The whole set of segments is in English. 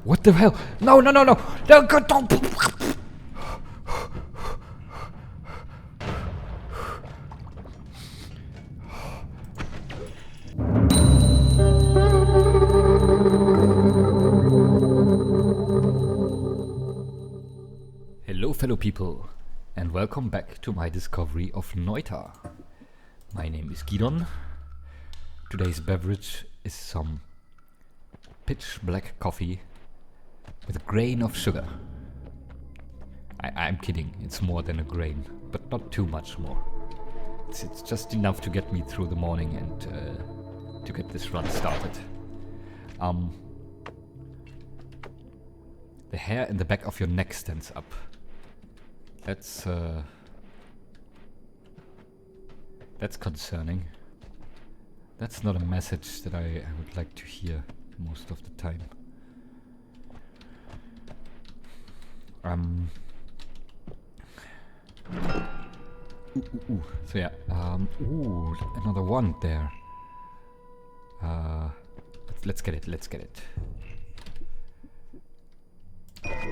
What the hell? No, no, no, no! No, God, don't! Hello, fellow people, and welcome back to my discovery of Noita. My name is Gidon. Today's beverage is some pitch black coffee with a grain of sugar. I'm kidding, it's more than a grain, but not too much more. It's just enough to get me through the morning and to get this run started. The hair in the back of your neck stands up. That's concerning. That's not a message that I would like to hear most of the time. So yeah, another one there. Let's get it.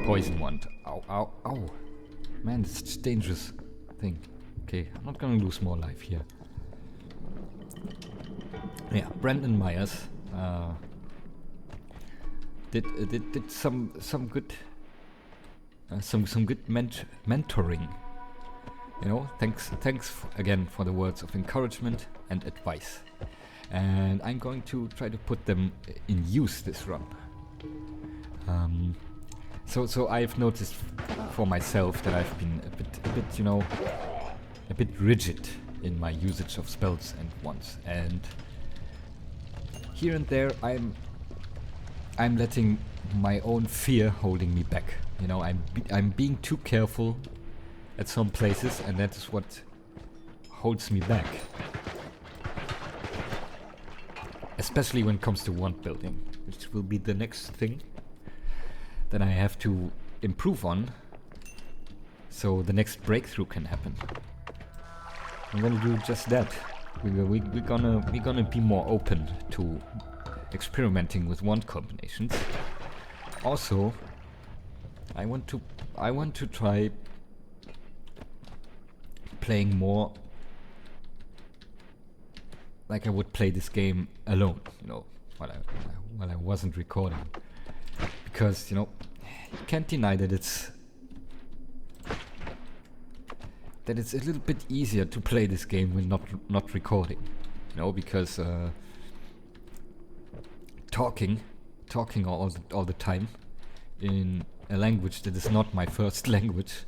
Poison wand. Ow, ow, ow. Man, it's such a dangerous thing. Okay, I'm not gonna lose more life here. Yeah, Brandon Myers did some good good mentoring. You know, thanks again for the words of encouragement and advice. And I'm going to try to put them in use this run. So I've noticed for myself that I've been a bit rigid in my usage of spells and wands, and here and there I'm letting my own fear holding me back. You know, I'm being too careful at some places, and that is what holds me back. Especially when it comes to wand building, which will be the next thing that I have to improve on, so the next breakthrough can happen. I'm gonna do just that. We're gonna be more open to experimenting with wand combinations. Also, I want to try playing more like I would play this game alone, you know, while I wasn't recording. Because, you know, you can't deny that it's a little bit easier to play this game when not recording, you know, because talking all the time in a language that is not my first language,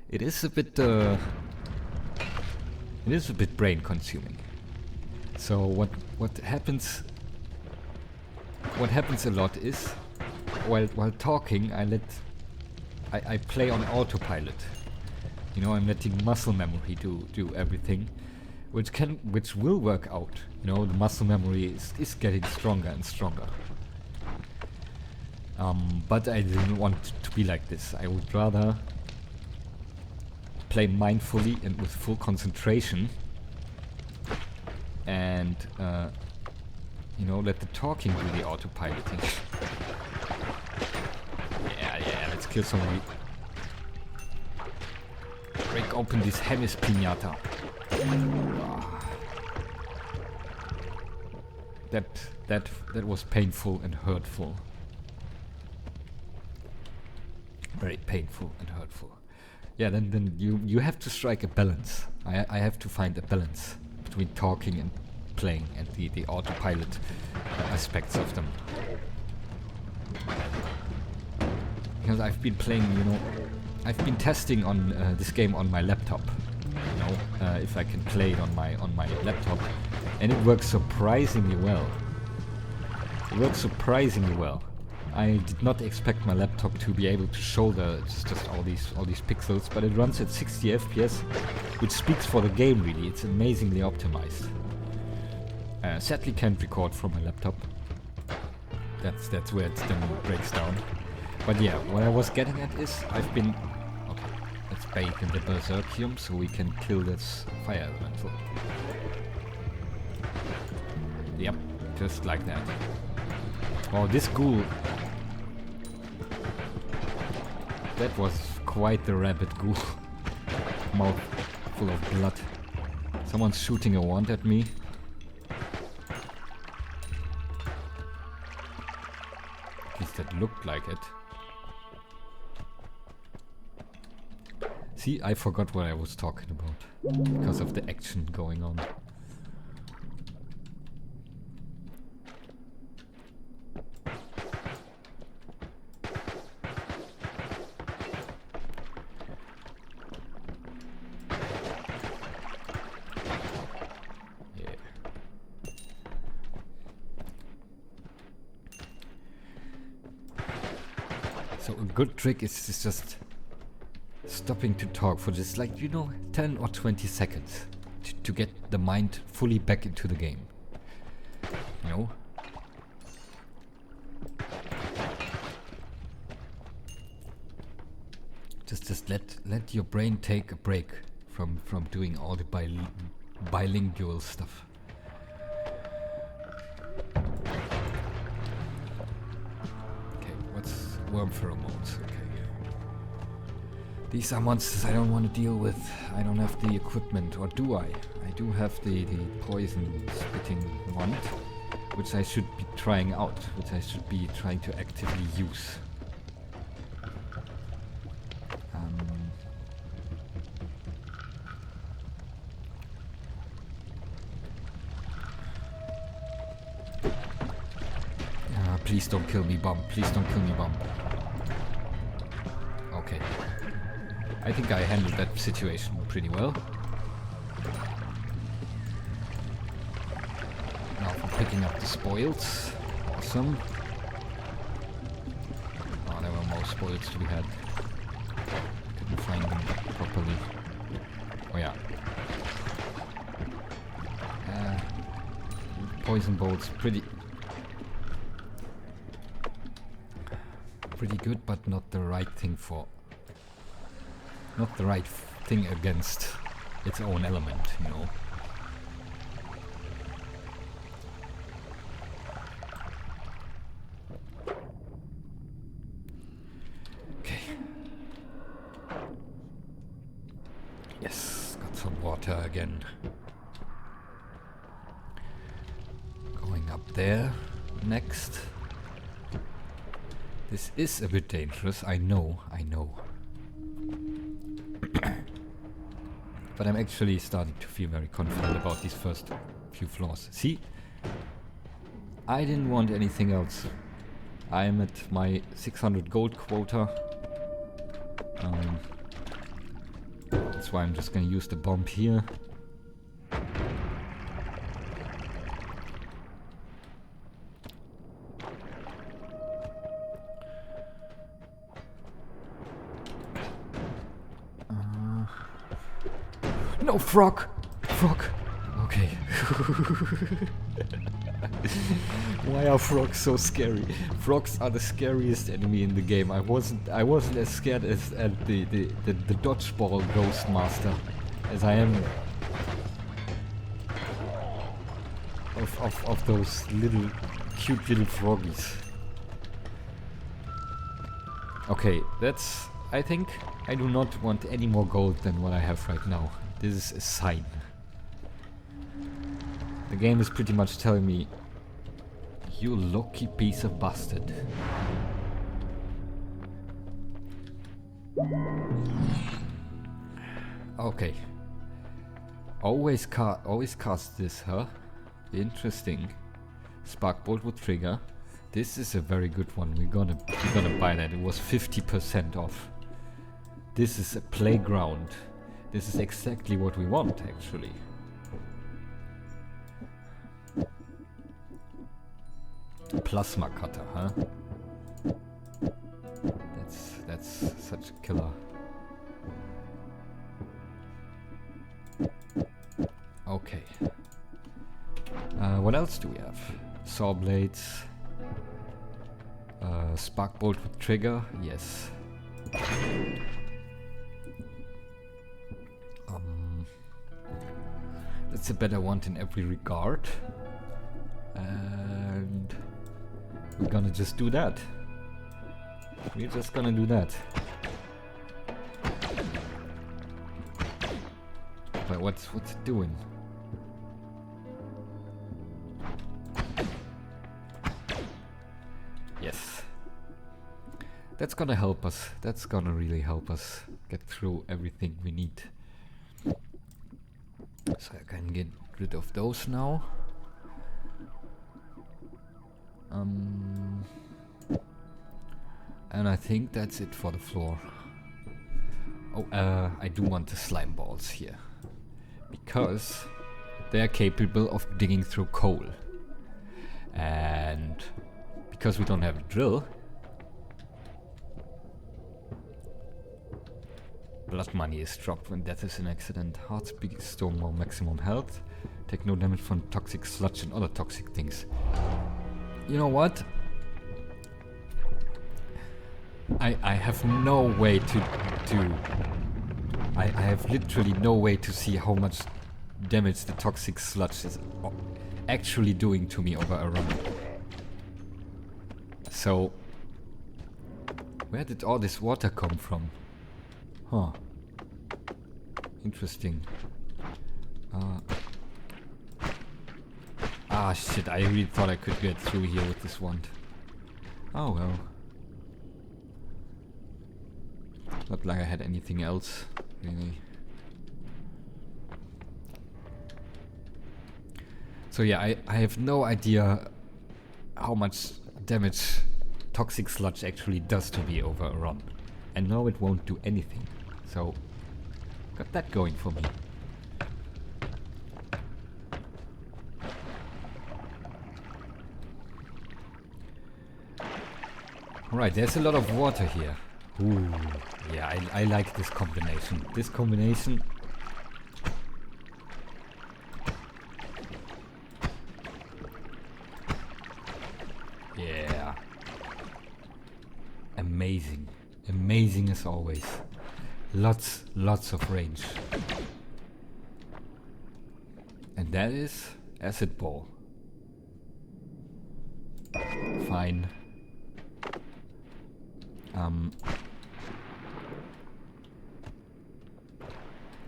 it is a bit brain consuming. So what happens a lot is, while talking, I play on autopilot. You know, I'm letting muscle memory do everything, which will work out. You know, the muscle memory is getting stronger and stronger. But I didn't want to be like this. I would rather play mindfully and with full concentration, and you know, let the talking do the autopiloting. Yeah, let's kill somebody. Break open this Hemis Pinata. That was painful and hurtful. Very painful and hurtful. Yeah, then you have to strike a balance. I have to find a balance between talking and playing and the autopilot aspects of them. Because I've been playing, you know, I've been testing on this game on my laptop. You know, if I can play it on my laptop, and it works surprisingly well. I did not expect my laptop to be able to shoulder just all these pixels, but it runs at 60 FPS, which speaks for the game really. It's amazingly optimized. Sadly can't record from my laptop. That's where it then breaks down. But yeah, what I was getting at is okay, let's bake in the Berserkium so we can kill this fire elemental. Yep, just like that. Oh, this ghoul That was quite the rabbit goo. Mouth full of blood. Someone's shooting a wand at me. At least that looked like it. See, I forgot what I was talking about because of the action going on. So a good trick is just stopping to talk for just, like, you know, 10 or 20 seconds to get the mind fully back into the game. You know? Just let your brain take a break from doing all the bilingual stuff. Worm pheromones, okay. These are monsters I don't want to deal with. I don't have the equipment, or do I? I do have the poison spitting wand, which I should be trying out, which I should be trying to actively use. Please don't kill me, bomb. Please don't kill me, bomb. Okay. I think I handled that situation pretty well. Now for picking up the spoils. Awesome. Oh, there were more spoils to be had. Couldn't find them properly. Oh yeah. Poison bolts, pretty good, but not the right thing not the right thing against its own element, you know. Okay. Yes, got some water again. Going up there next. This is a bit dangerous, I know. But I'm actually starting to feel very confident about these first few floors. See? I didn't want anything else. I'm at my 600 gold quota. That's why I'm just gonna use the bomb here. No, frog! Frog! Okay. Why are frogs so scary? Frogs are the scariest enemy in the game. I wasn't as scared as the dodgeball ghost master as I am of those cute little froggies. Okay, that's, I think I do not want any more gold than what I have right now. This is a sign. The game is pretty much telling me, you lucky piece of bastard. Okay. Always cast this, huh? Interesting. Sparkbolt with trigger. This is a very good one. We're gonna buy that. It was 50% off. This is a playground. This is exactly what we want, actually. Plasma cutter, huh? That's such a killer. Okay. What else do we have? Saw blades. Sparkbolt with trigger, yes. That's a better one in every regard. And we're gonna just do that. We're just gonna do that. what's it doing? Yes. That's gonna help us. That's gonna really help us get through everything we need. So I can get rid of those now. And I think that's it for the floor. Oh, I do want the slime balls here. Because they are capable of digging through coal. And because we don't have a drill, blood money is dropped when death is an accident. Heart speed restore more maximum health. Take no damage from toxic sludge and other toxic things. You know what? I have no way I have literally no way to see how much damage the toxic sludge is actually doing to me over a run. So, where did all this water come from? Huh. Interesting. Ah shit, I really thought I could get through here with this wand. Oh well. Not like I had anything else, really. So yeah, I have no idea how much damage toxic sludge actually does to me over a run. And no, it won't do anything. So, got that going for me. Alright, there's a lot of water here. Ooh, yeah, I like this combination. This combination... Yeah. Amazing. Amazing as always. Lots of range. And that is acid ball. Fine.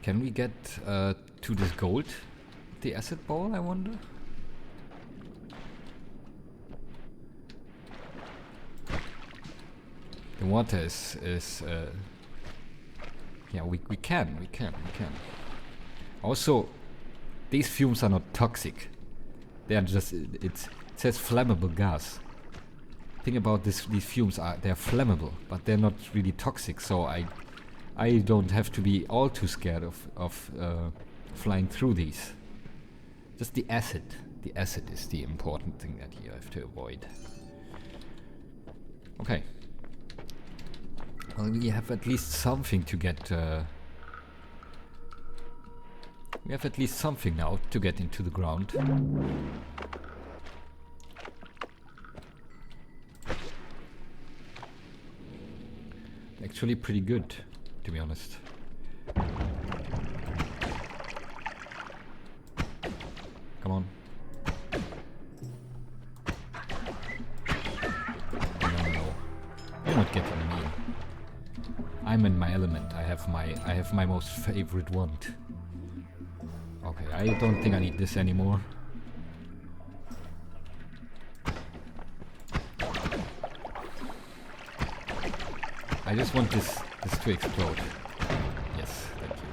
Can we get to this gold? The acid ball, I wonder? The water is yeah, we can. Also, these fumes are not toxic. They are just, it says flammable gas. Thing about these fumes they're flammable, but they're not really toxic, so I don't have to be all too scared of flying through these. Just the acid. The acid is the important thing that you have to avoid. Okay. Well, we have at least something to get... we have at least something now to get into the ground. Actually pretty good, to be honest. Come on. No. You're not getting me. I'm in my element. I have my most favorite wand. Okay, I don't think I need this anymore. I just want this to explode. Yes, thank you.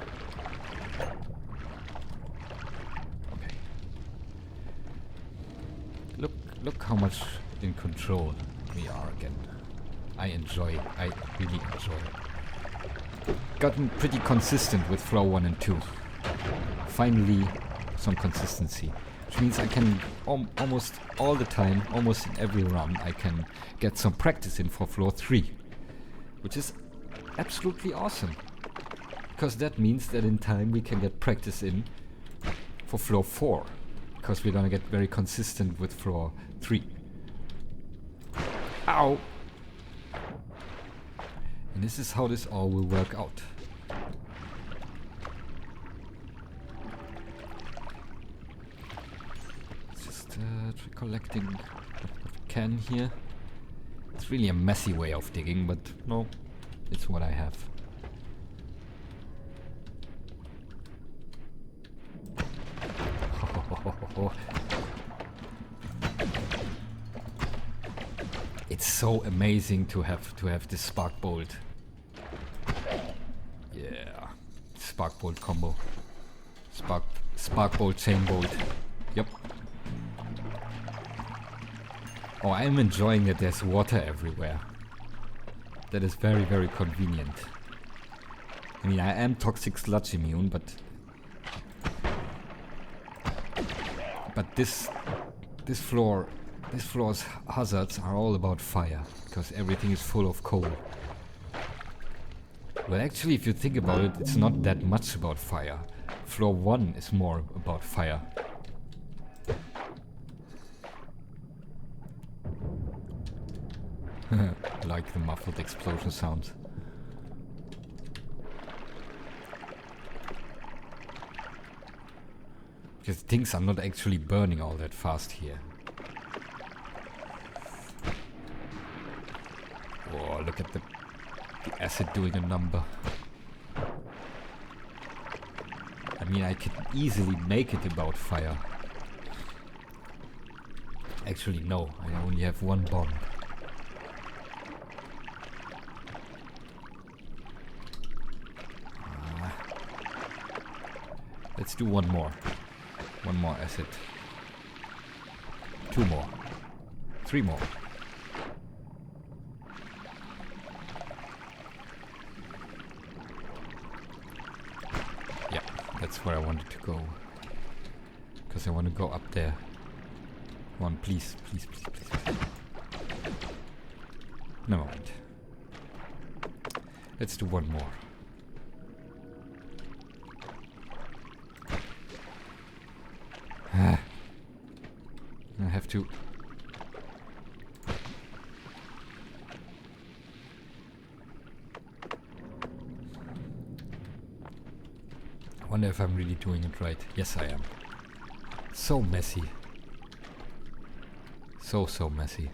Okay. Look how much in control we are again. I really enjoy. Gotten pretty consistent with floor 1 and 2. Finally, some consistency. Which means I can almost all the time, almost in every run, I can get some practice in for floor 3. Which is absolutely awesome. Because that means that in time we can get practice in for floor 4. Because we're gonna get very consistent with floor 3. Ow! And this is how this all will work out. Just collecting what we can here. It's really a messy way of digging, but no, it's what I have. Oh. It's so amazing to have this spark bolt. Yeah. Spark bolt combo. Spark bolt, chain bolt. Yep. Oh, I'm enjoying that there's water everywhere. That is very, very convenient. I mean, I am toxic sludge immune, but this floor's hazards are all about fire, because everything is full of coal. Well, actually, if you think about it, it's not that much about fire. Floor 1 is more about fire. Like the muffled explosion sound. Because things are not actually burning all that fast here. Oh, look at the acid doing a number. I mean, I could easily make it about fire. Actually, no, I only have one bomb. Let's do one more. One more acid. 2 more. 3 more. Yeah, that's where I wanted to go. Because I want to go up there. Come on, please, please, please, please, please. Never mind. Let's do one more. I have to... I wonder if I'm really doing it right. Yes, I am. So messy. So messy.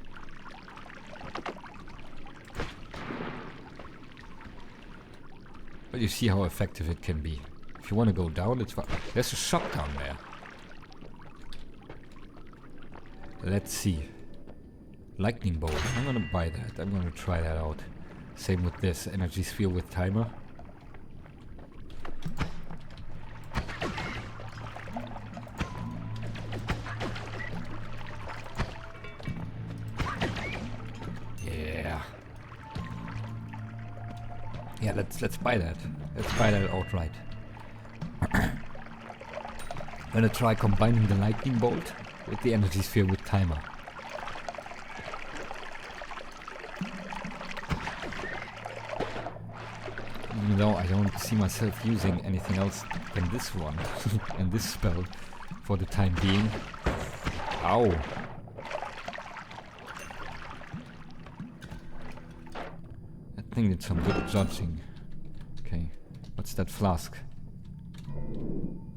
But you see how effective it can be. If you want to go down, it's fine. There's a shot down there. Let's see. Lightning bolt. I'm gonna buy that. I'm gonna try that out. Same with this. Energy sphere with timer. Yeah. Yeah, let's buy that. Let's buy that outright. I'm gonna try combining the lightning bolt with the energy sphere with timer. Even though I don't see myself using anything else than this one and this spell for the time being. Ow! That thing did some good judging. Okay, what's that flask?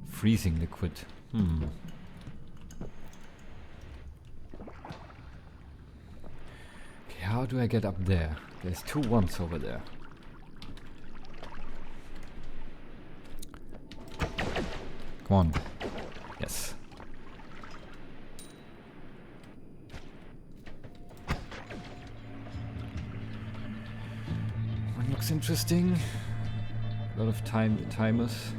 Freezing liquid. How do I get up there? There's 2 ones over there. Come on. Yes. One looks interesting. A lot of timers.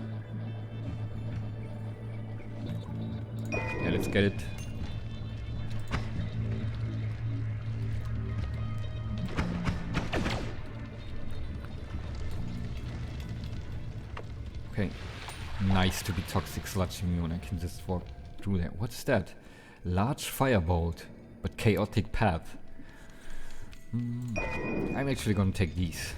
Yeah, let's get it. Okay, nice to be toxic sludge immune. I can just walk through there. What's that? Large firebolt, but chaotic path. I'm actually gonna take these.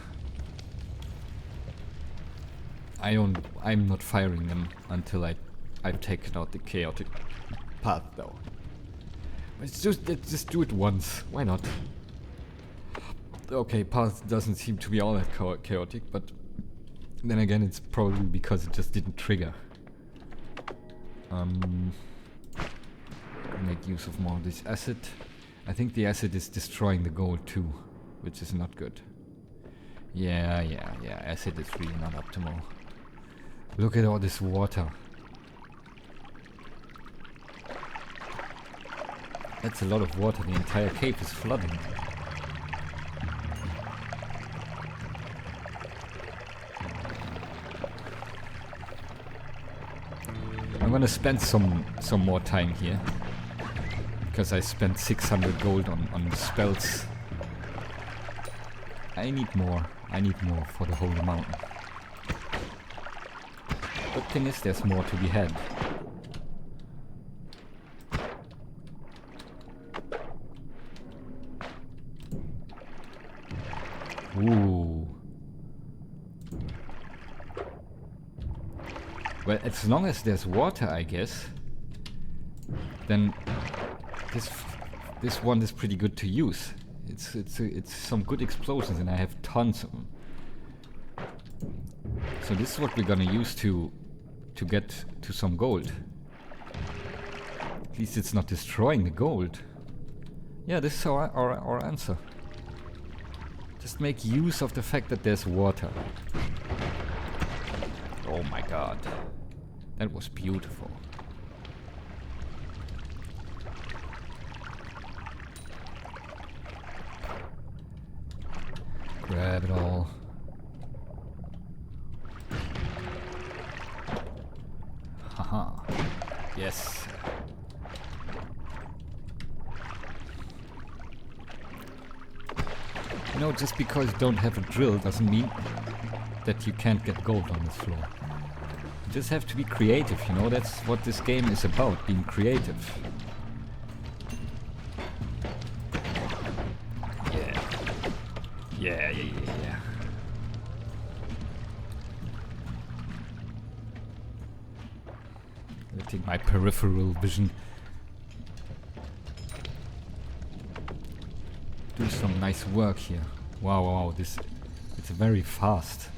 I'm not firing them until I've taken out the chaotic path though. Let's just do it once. Why not? Okay, path doesn't seem to be all that chaotic, but then again, it's probably because it just didn't trigger. Make use of more of this acid. I think the acid is destroying the gold too, which is not good. Yeah, acid is really not optimal. Look at all this water. That's a lot of water. The entire cave is flooding. I'm gonna spend some more time here. Because I spent 600 gold on spells. I need more. I need more for the whole mountain. Good thing is there's more to be had. Ooh. Well, as long as there's water, I guess, then this one is pretty good to use. It's some good explosions, and I have tons of them. So this is what we're gonna use to get to some gold. At least it's not destroying the gold. Yeah, this is our answer. Just make use of the fact that there's water. Oh my god. That was beautiful. Grab it all. Haha. Yes. You know, just because you don't have a drill doesn't mean that you can't get gold on this floor. You just have to be creative, you know, that's what this game is about, being creative. Yeah. Letting my peripheral vision do some nice work here. Wow, it's a very fast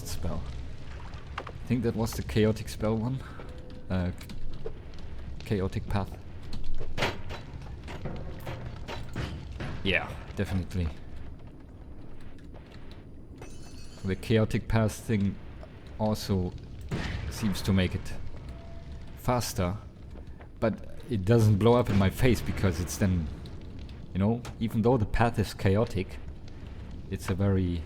spell. I think that was the chaotic spell one. Chaotic path. Yeah, definitely. The chaotic path thing also seems to make it faster, but it doesn't blow up in my face because it's then, you know, even though the path is chaotic, it's a very...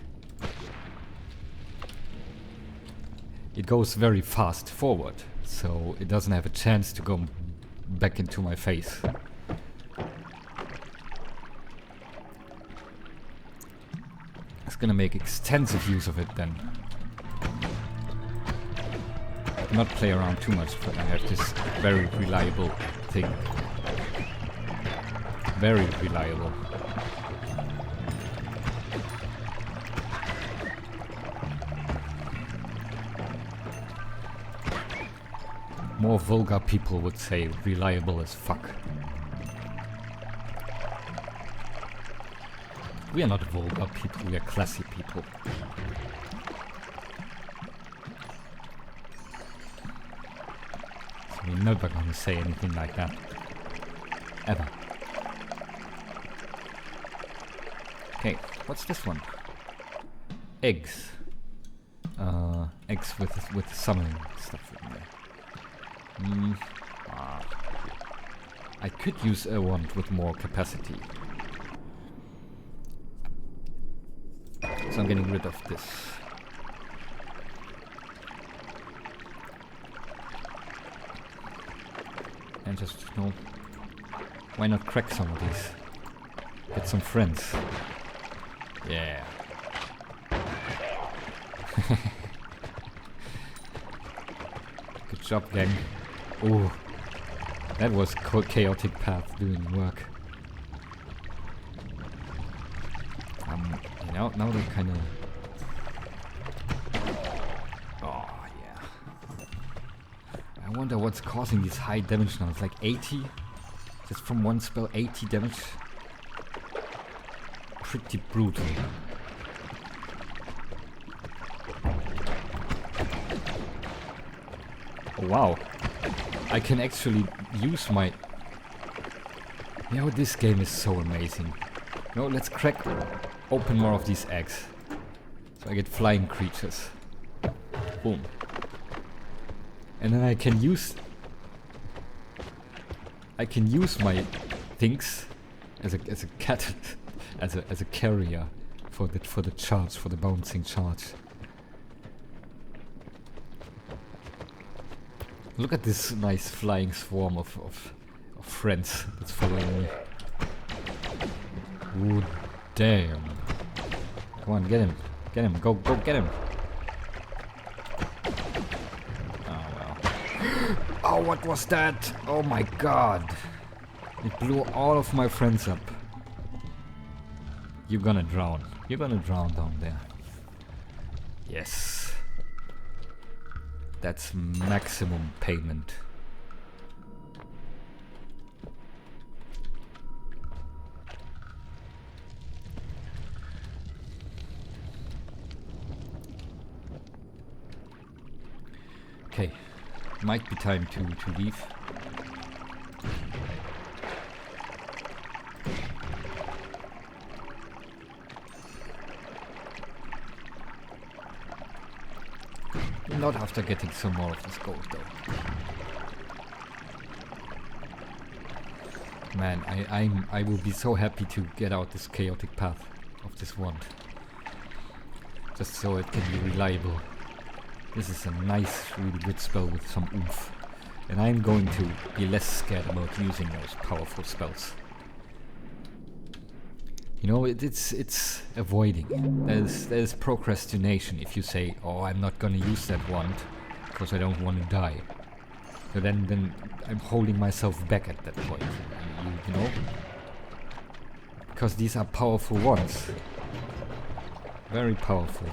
it goes very fast forward, so it doesn't have a chance to go back into my face. It's gonna make extensive use of it then. Not play around too much, but I have this very reliable thing. Very reliable. More vulgar people would say reliable as fuck. We are not vulgar people, we are classy people. So we're never gonna say anything like that. Ever. Okay, what's this one? Eggs. Eggs with summoning stuff in there. I could use a wand with more capacity. So I'm getting rid of this. And just, you know, why not crack some of these? Get some friends. Yeah. Good job, gang. Ooh, that was chaotic path doing work. You know, now they're kind of... oh, yeah. I wonder what's causing this high damage now. It's like 80? Just from one spell, 80 damage? Pretty brutal. Oh, wow. I can actually use my... you know, this game is so amazing. No, let's crack open more of these eggs. So I get flying creatures. Boom. And then I can use my things as a cat, as a carrier for the charge, for the bouncing charge. Look at this nice flying swarm of friends that's following me. Ooh, damn. Come on, get him. Get him. Go get him. Oh, well. Oh, what was that? Oh my god. It blew all of my friends up. You're gonna drown. You're gonna drown down there. Yes. That's maximum payment. Okay, might be time to leave. Not after getting some more of this gold though. Man, I will be so happy to get out this chaotic path of this wand. Just so it can be reliable. This is a nice, really good spell with some oomph. And I'm going to be less scared about using those powerful spells. You know, it's avoiding. There's procrastination if you say, oh, I'm not gonna use that wand because I don't want to die. So then I'm holding myself back at that point. You know? Because these are powerful wands. Very powerful.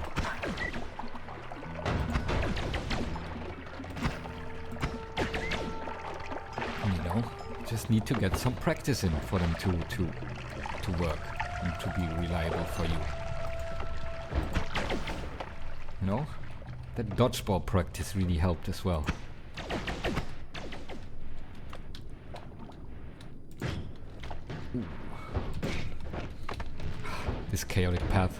And you know, just need to get some practice in for them to work. And to be reliable for you. You know? That dodgeball practice really helped as well. Ooh. This chaotic path.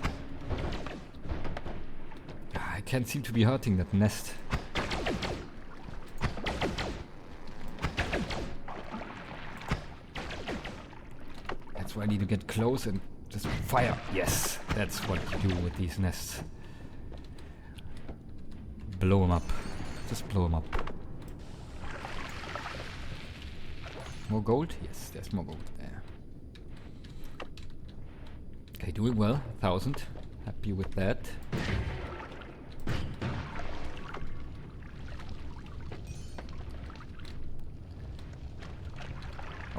I can't seem to be hurting that nest. I need to get close and just fire. Yes, that's what you do with these nests. Blow them up. Just blow them up. More gold? Yes, there's more gold there. Okay, doing well. 1,000. Happy with that.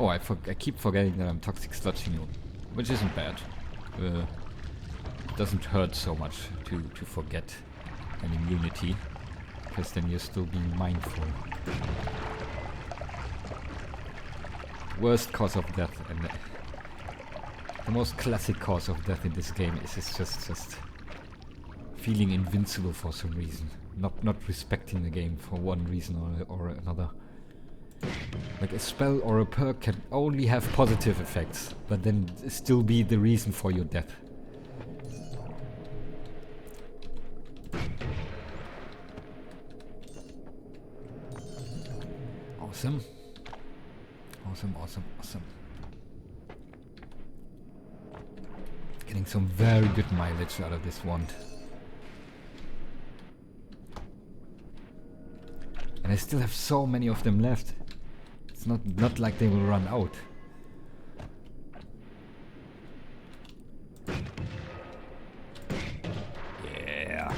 Oh, I keep forgetting that I'm toxic sludging you, which isn't bad. It doesn't hurt so much to forget an immunity, because then you're still being mindful. Worst cause of death, and the most classic cause of death in this game is just feeling invincible for some reason, not respecting the game for one reason or another. Like a spell or a perk can only have positive effects, but then still be the reason for your death. Awesome. Awesome, awesome, awesome. Getting some very good mileage out of this wand. And I still have so many of them left. It's not like they will run out. Yeah.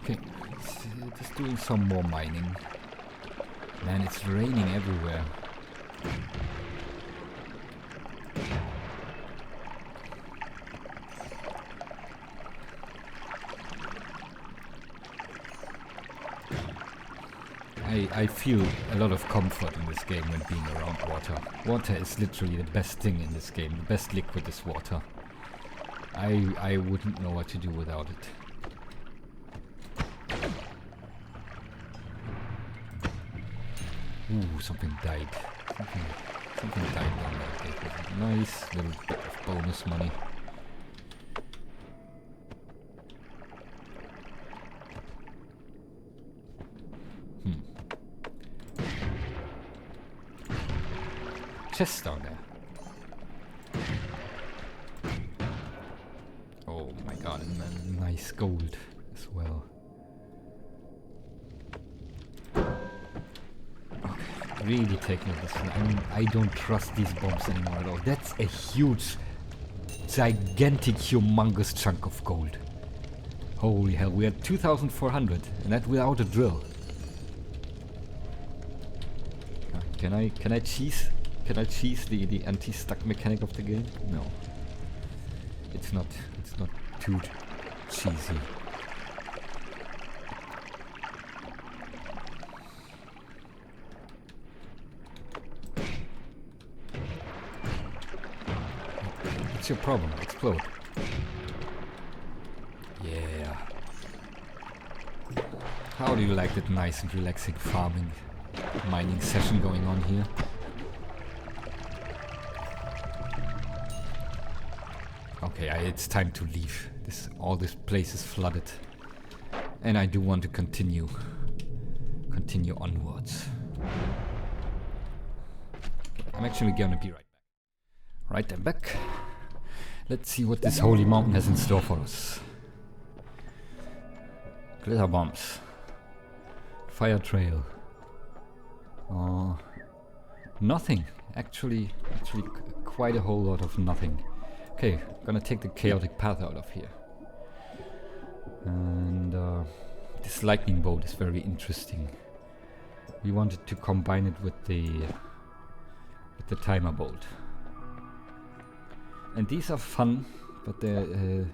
Okay, just doing some more mining. Man, it's raining everywhere. I feel a lot of comfort in this game when being around water. Water is literally the best thing in this game. The best liquid is water. I wouldn't know what to do without it. Ooh, something died. Something died down there. Nice little bit of bonus money. chest down there. Oh my god, and nice gold as well. Okay, really taking this one. I mean, I don't trust these bombs anymore at all. That's a huge, gigantic, humongous chunk of gold. Holy hell, we are 2,400, and that without a drill. Can I cheese the anti-stuck mechanic of the game? No. It's not too cheesy. What's your problem? Explode. Yeah. How do you like that nice and relaxing farming, mining session going on here? Okay, it's time to leave. All this place is flooded, and I do want to continue onwards. I'm actually gonna be right back. Right, I'm back. Let's see what this holy mountain has in store for us. Glitter bombs. Fire trail. Nothing. Actually quite a whole lot of nothing. Okay, gonna take the chaotic path out of here. And this lightning bolt is very interesting. We wanted to combine it with the timer bolt. And these are fun, but they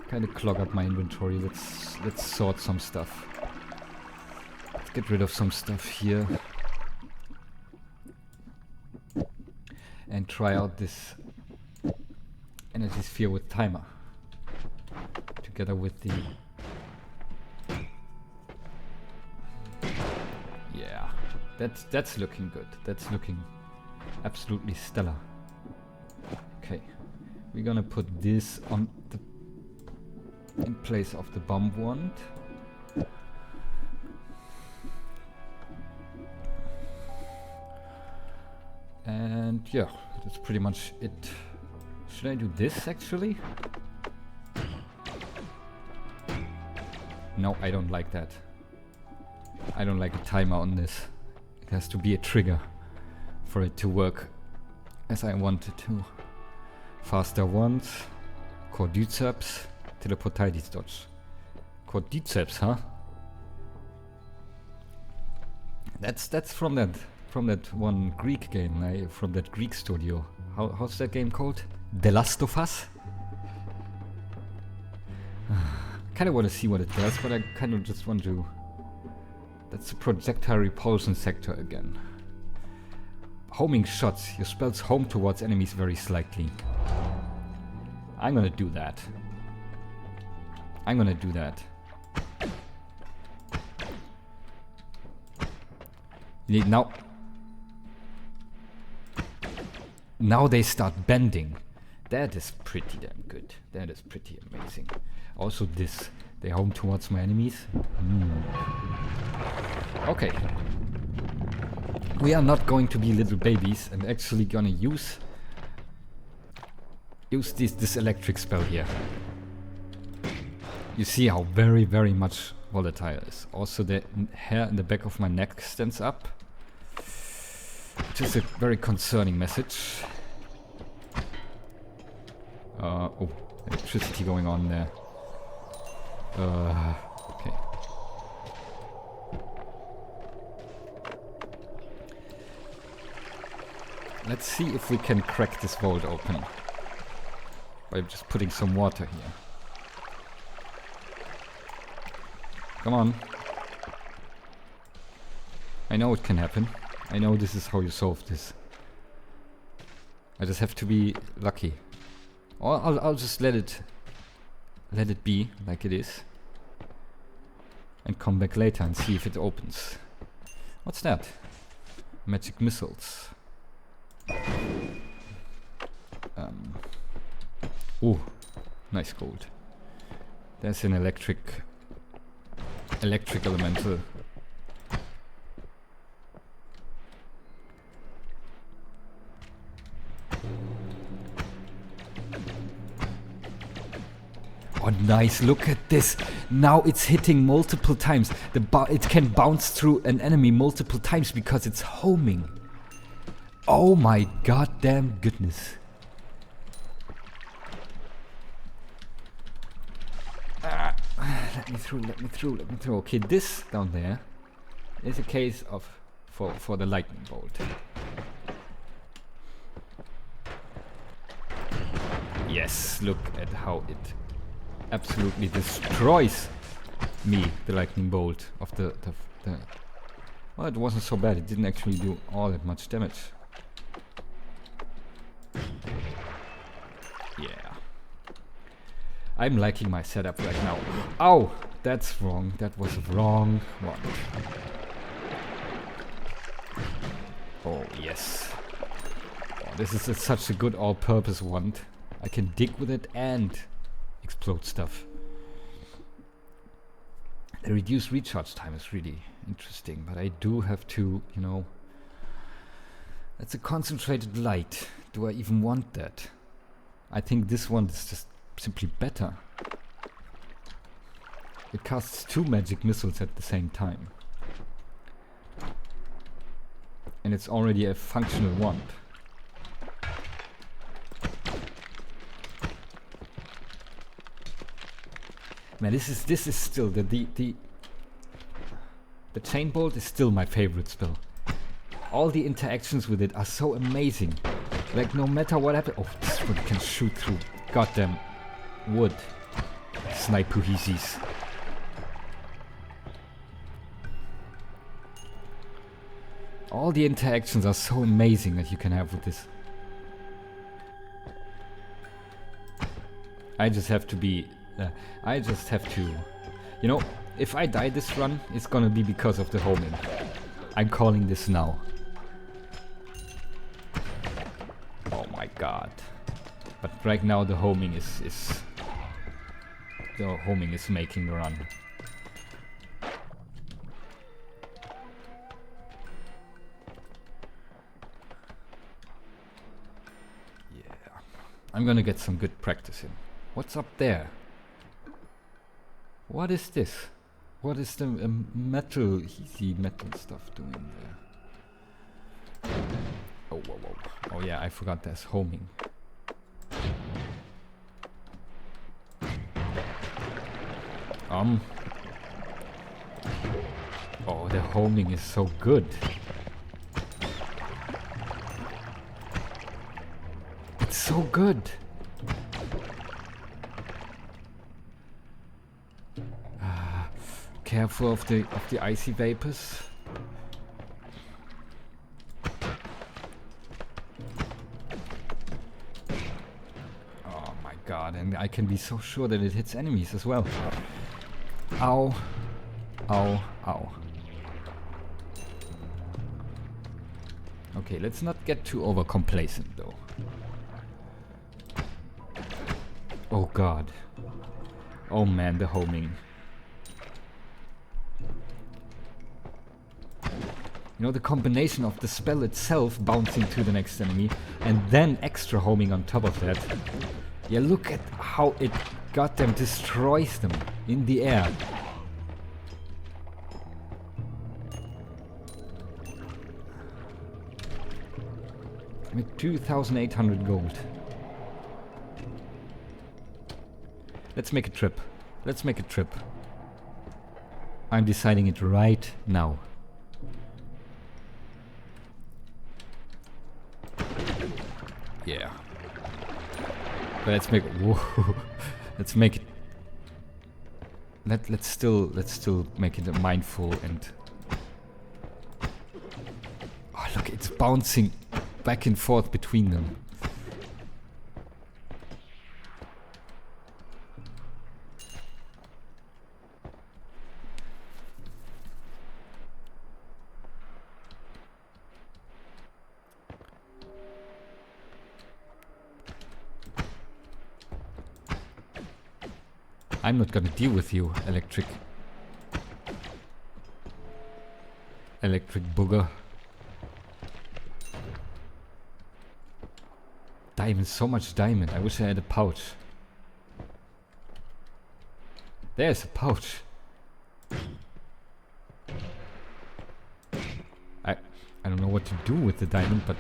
kind of clog up my inventory. Let's sort some stuff. Let's get rid of some stuff here. And try out this energy sphere with timer. Together with the... Yeah, that's looking good. That's looking absolutely stellar. Okay. We're gonna put this on in place of the bomb wand. And yeah, that's pretty much it. Should I do this actually? No, I don't like that. I don't like a timer on this. It has to be a trigger for it to work as I want it to. Faster ones, Quadriceps, Teleportitis dodge. Quadriceps, huh? That's from that one Greek game, from that Greek studio. How's that game called? The Last of Us? Kinda wanna see what it does, but I kinda just want to... That's the projectile repulsion sector again. Homing shots. Your spells home towards enemies very slightly. I'm gonna do that. I'm gonna do that. Now... Now they start bending. That is pretty damn good. That is pretty amazing. Also this. They home towards my enemies. Okay. We are not going to be little babies and actually gonna use this electric spell here. You see how very much volatile it is. Also the hair in the back of my neck stands up, which is a very concerning message. Oh, electricity going on there. Okay. Let's see if we can crack this vault open by just putting some water here. Come on. I know it can happen. I know this is how you solve this. I just have to be lucky. Or I'll just let it be like it is. And come back later and see if it opens. What's that? Magic missiles. Ooh, nice gold. There's an electric elemental. Oh, nice. Look at this. Now it's hitting multiple times. It can bounce through an enemy multiple times because it's homing. Oh my goddamn goodness. Let me through. Okay, this down there is a case of for the lightning bolt. Yes, look at how it absolutely destroys me, the lightning bolt of the well, it wasn't so bad. It didn't actually do all that much damage. Yeah. I'm liking my setup right now. Ow! That's wrong. That was a wrong one. Oh, yes. Oh, this is such a good all-purpose wand. I can dig with it and explode stuff. The reduced recharge time is really interesting, but I do have to, you know... That's a concentrated light. Do I even want that? I think this one is just simply better. It casts 2 magic missiles at the same time. And it's already a functional wand. Man, this is still the chain bolt is still my favorite spell. All the interactions with it are so amazing. Like no matter what happens, oh, this one can shoot through goddamn wood. Snipuhisis. All the interactions are so amazing that you can have with this. I just have to be... You know, if I die this run, it's gonna be because of the homing. I'm calling this now. Oh my god. But right now the homing is making the run. Yeah. I'm gonna get some good practice in. What's up there? What is this? What is the metal, easy metal stuff doing there? Oh, whoa, whoa. Oh yeah, I forgot there's homing. Oh, the homing is so good. It's so good. Careful of the icy vapors. Oh my god, and I can be so sure that it hits enemies as well. Ow. Ow. Ow. Okay, let's not get too over complacent though. Oh god. Oh man, the homing. You know, the combination of the spell itself bouncing to the next enemy and then extra homing on top of that. Yeah, look at how it goddamn destroys them in the air. With 2,800 gold. Let's make a trip. Let's make a trip. I'm deciding it right now. Yeah. But let's make whoa. Let's make it let's still make it a mindful and oh look, it's bouncing back and forth between them. I'm not gonna deal with you, electric booger. Diamond, so much diamond. I wish I had a pouch. There's a pouch. I don't know what to do with the diamond, but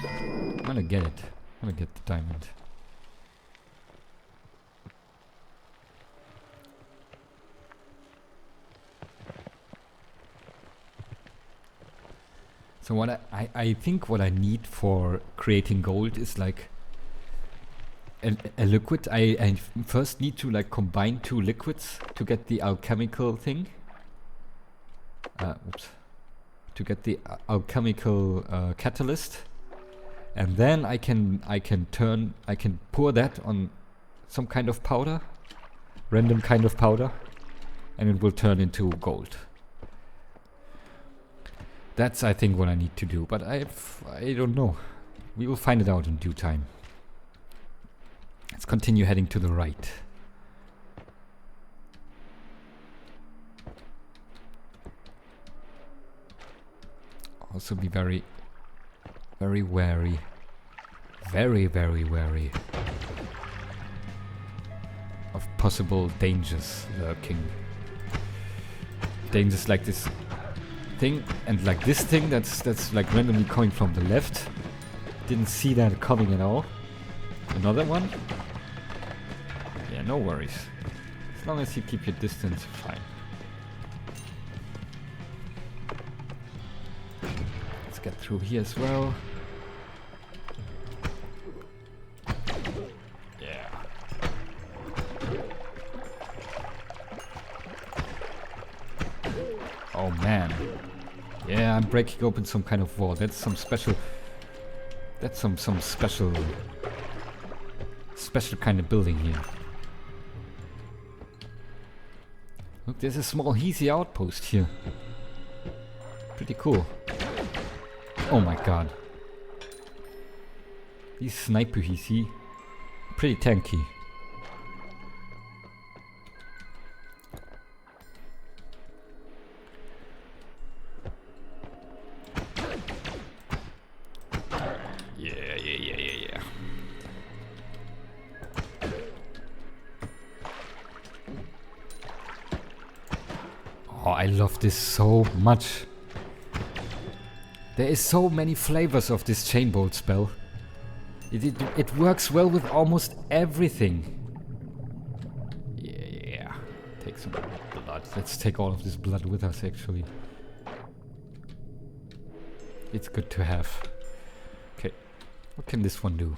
I'm gonna get it. I'm gonna get the diamond. So what I think what I need for creating gold is like a liquid. I first need to like combine two liquids to get the alchemical thing. Oops. To get the alchemical catalyst, and then I can pour that on some kind of powder, random kind of powder, and it will turn into gold. That's I think what I need to do, but I don't know. We will find it out in due time. Let's continue heading to the right. Also be very, very wary. Very, very wary of possible dangers lurking. Dangers like this thing and like this thing that's like randomly coming from the left. Didn't see that coming at all. Another one? Yeah, no worries. As long as you keep your distance, fine. Let's get through here as well. Yeah. Oh man. Yeah, I'm breaking open some kind of wall. That's some special... That's some special kind of building here. Look, there's a small Heasy outpost here. Pretty cool. Oh my god. These sniper Heasy, pretty tanky. Yeah. Oh, I love this so much. There is so many flavors of this chain bolt spell. It works well with almost everything. Yeah. Take some blood. Let's take all of this blood with us actually. It's good to have. Okay. What can this one do?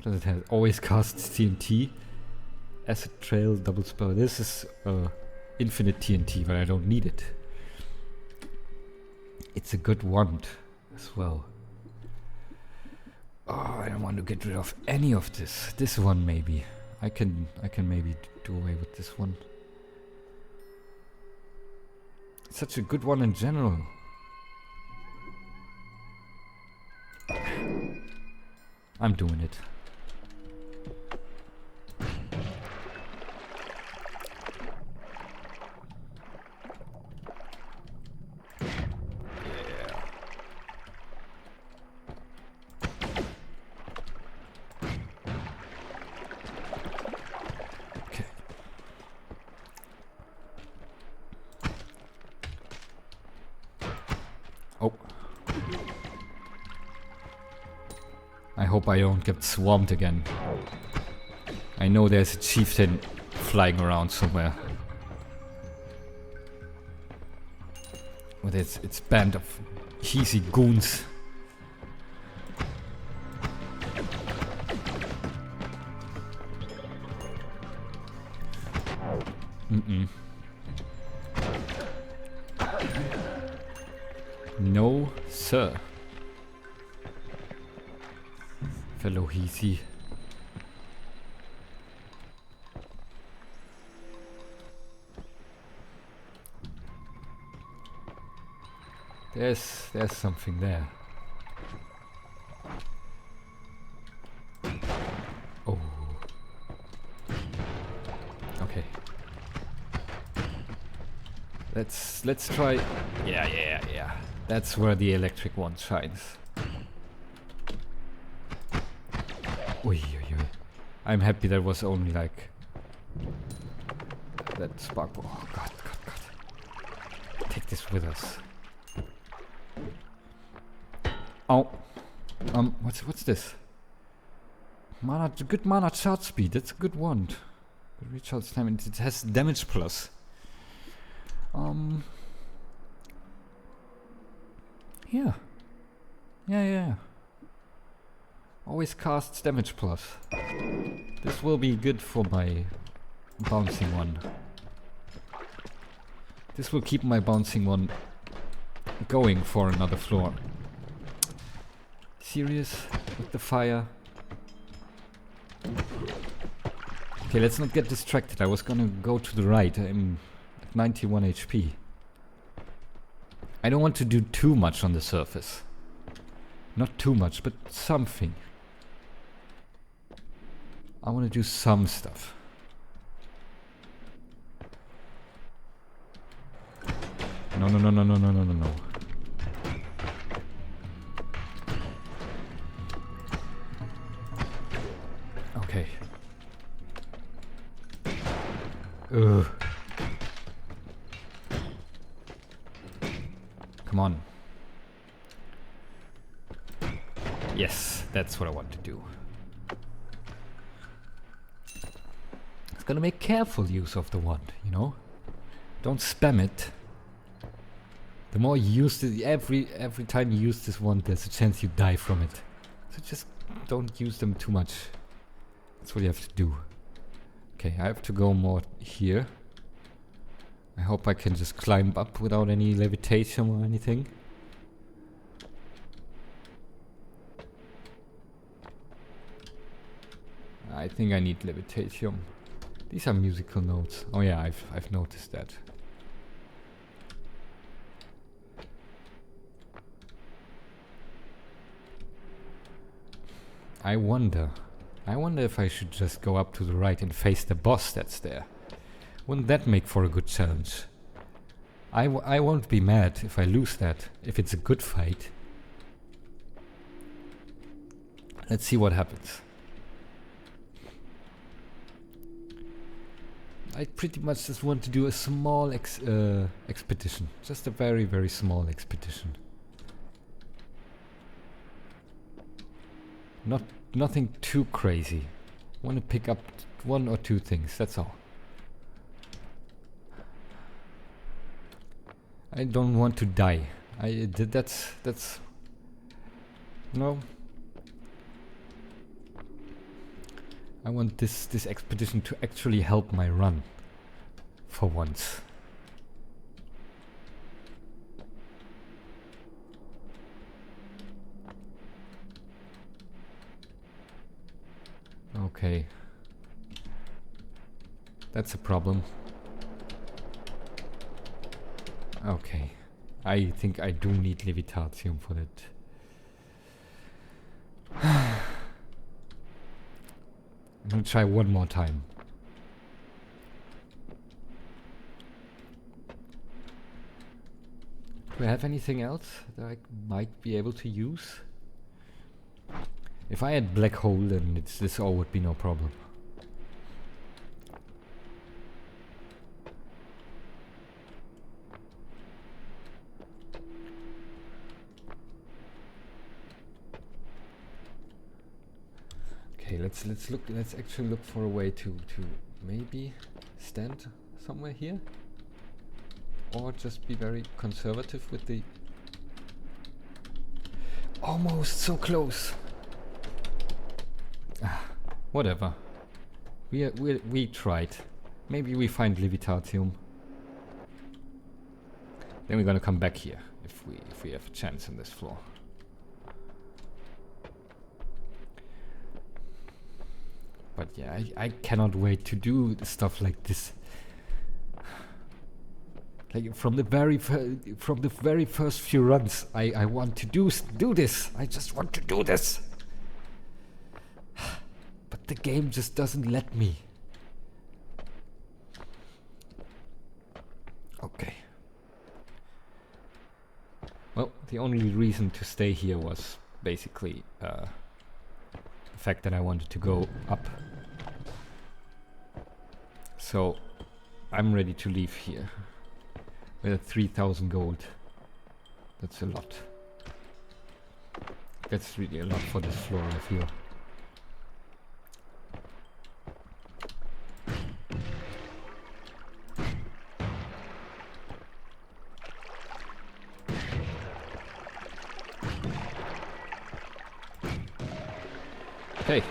Does it have? Always casts TNT. Acid trail, double spell. This is infinite TNT, but I don't need it. It's a good wand as well. Oh, I don't want to get rid of any of this. This one maybe. I can maybe do away with this one. It's such a good one in general. I'm doing it. I hope I don't get swarmed again. I know there's a chieftain flying around somewhere. With its band of Heasy goons. No, sir. Fellow Heasy. There's something there. Oh. Okay. Let's try. Yeah. That's where the electric one shines. Oi. I'm happy there was only like that spark. Oh god, god, god. Take this with us. Oh. What's this? Mana, good mana charge speed. That's a good wand. Good recharge time. It has damage plus. Yeah. Yeah. Always casts damage plus. This will be good for my bouncing one. This will keep my bouncing one going for another floor. Serious with the fire. Okay, let's not get distracted. I was gonna go to the right. I'm at 91 HP. I don't want to do too much on the surface. Not too much, but something. I want to do some stuff. No. Okay. Ugh. Come on. Yes, that's what I want to do. It's gonna make careful use of the wand, you know? Don't spam it. The more you use it, every time you use this wand, there's a chance you die from it. So just don't use them too much. That's what you have to do. Okay, I have to go more here. I hope I can just climb up without any levitation or anything. I think I need levitation. These are musical notes. Oh yeah, I've noticed that. I wonder if I should just go up to the right and face the boss that's there. Wouldn't that make for a good challenge? I won't be mad if I lose that, if it's a good fight. Let's see what happens. I pretty much just want to do a small expedition. Just a very, very small expedition. Nothing too crazy. Want to pick up one or two things, that's all. I don't want to die. That's no. I want this expedition to actually help my run. For once. Okay. That's a problem. Okay. I think I do need Levitatium for that. I'm gonna try one more time. Do I have anything else that I might be able to use? If I had black hole, then this all would be no problem. Okay, let's actually look for a way to maybe stand somewhere here, or just be very conservative with the. Almost so close. Whatever. We tried. Maybe we find Levitatium. Then we're gonna come back here if we have a chance on this floor. But yeah, I cannot wait to do stuff like this. Like from the very first few runs, I want to do this. I just want to do this. But the game just doesn't let me. Okay. Well, the only reason to stay here was basically the fact that I wanted to go up So I'm ready to leave here with 3,000 gold. That's a lot. That's really a lot for this floor, I feel. Okay.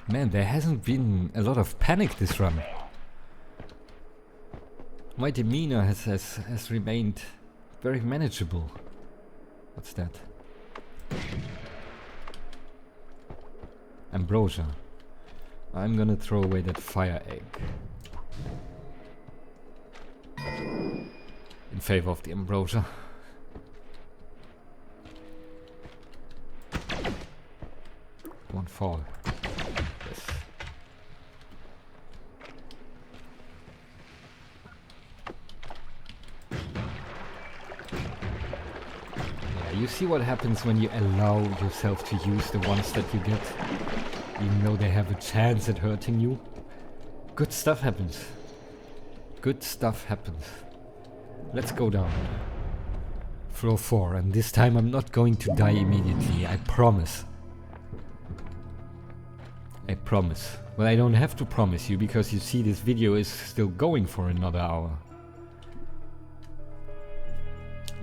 Man, there hasn't been a lot of panic this run. My demeanor has remained very manageable. What's that? Ambrosia. I'm gonna throw away that fire egg in favor of the ambrosia. One fall. Yes. Yeah, you see what happens when you allow yourself to use the ones that you get, even though they have a chance at hurting you. Good stuff happens. Good stuff happens. Let's go down. Floor 4, and this time I'm not going to die immediately, I promise. I promise. Well, I don't have to promise you, because you see this video is still going for another hour.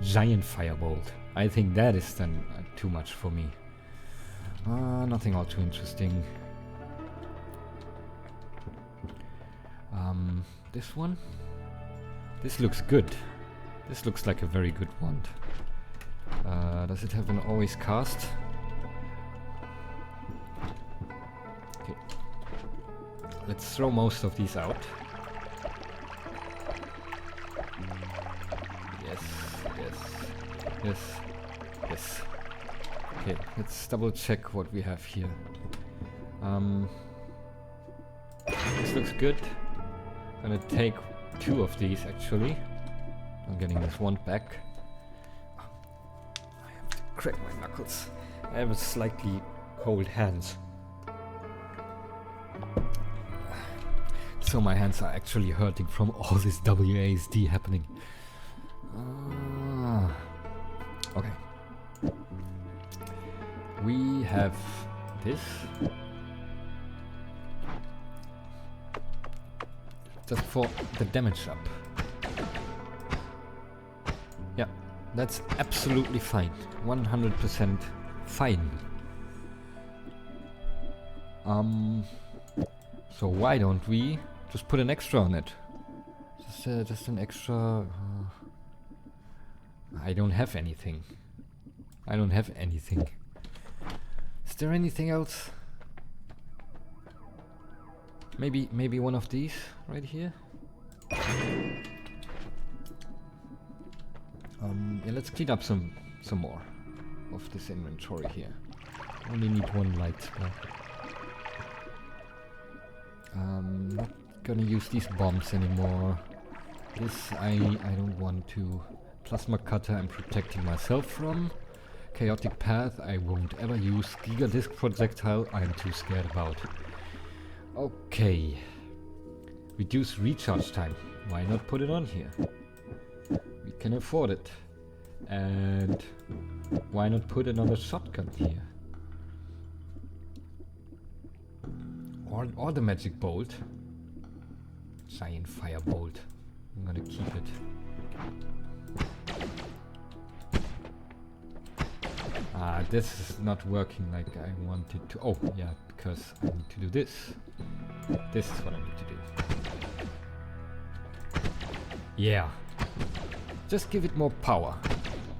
Giant firebolt. I think that is then too much for me. Nothing all too interesting. This one? This looks good. This looks like a very good wand. Does it have an always cast? Okay. Let's throw most of these out. Yes, yes, yes, yes. Okay, let's double check what we have here. This looks good. Gonna take 2 of these actually. I'm getting this one back. I have to crack my knuckles. I have a slightly cold hands. So my hands are actually hurting from all this WASD happening. Okay. We have this. Just for the damage up. Yeah, that's absolutely fine. 100% fine. So why don't we just put an extra on it? Just an extra... I don't have anything. I don't have anything. Is there anything else? Maybe one of these right here. Yeah, let's clean up some more of this inventory here. Only need 1 light spell. Not gonna use these bombs anymore. This I don't want to. Plasma cutter I'm protecting myself from. Chaotic path I won't ever use. Giga disc projectile I'm too scared about. Okay. Reduce recharge time. Why not put it on here? We can afford it. And why not put another shotgun here? Or the magic bolt. Giant firebolt. I'm gonna keep it. This is not working like I wanted to. Oh, yeah, because I need to do this. This is what I need to do. Yeah. Just give it more power.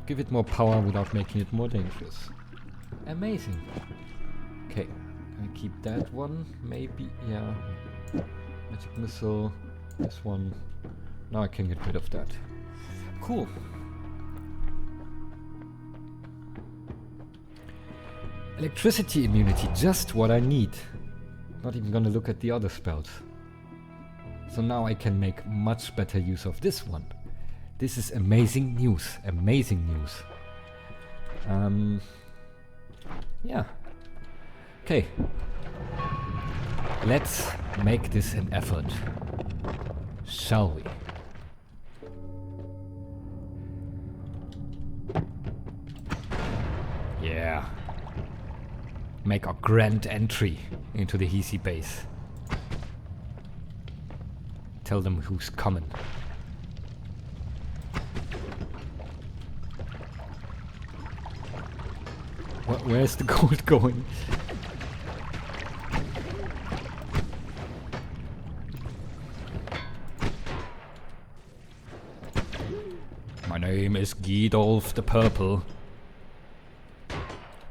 Give it more power without making it more dangerous. Amazing. Okay. Can I keep that one? Maybe, yeah. Magic missile. This one. Now I can get rid of that. Cool. Electricity immunity, just what I need. Not even gonna look at the other spells. So now I can make much better use of this one. This is amazing news. Amazing news. Yeah. Okay. Let's make this an effort. Shall we? Yeah. Make a grand entry into the Hisi base. Tell them who's coming. Where's the gold going? My name is Gidolf the Purple.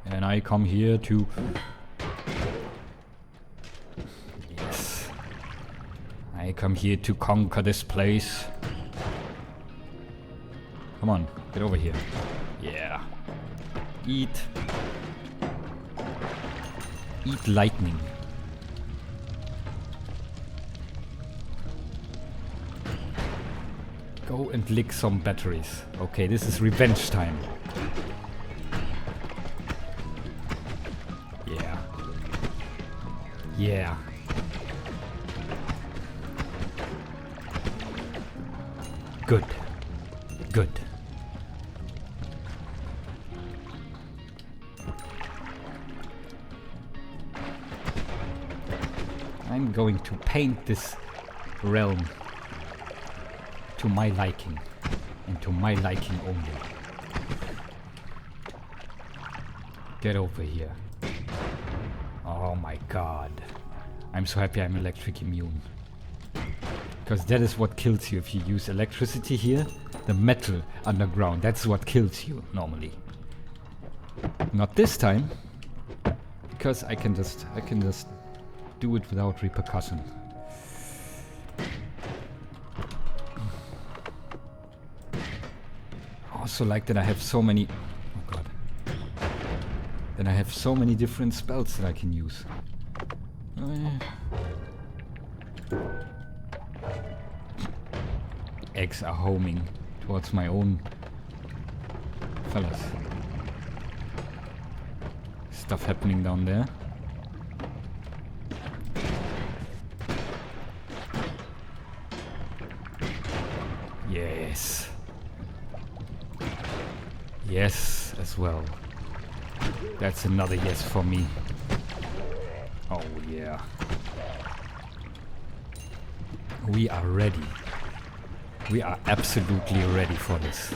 And I come here to... Yes. I come here to conquer this place. Come on, get over here. Yeah. Eat. Eat lightning. Go and lick some batteries. Okay, this is revenge time. Yeah. Yeah. Good. Good. I'm going to paint this realm to my liking, and to my liking only. Get over here. Oh my god. I'm so happy I'm electric immune. Because that is what kills you if you use electricity here. The metal underground, that's what kills you normally. Not this time. Because I can just do it without repercussion. Also like that I have so many... Oh god. Then I have so many different spells that I can use. Eggs are homing towards my own fellas. Stuff happening down there. Yes. Yes, as well. That's another yes for me. Oh yeah. We are ready. We are absolutely ready for this.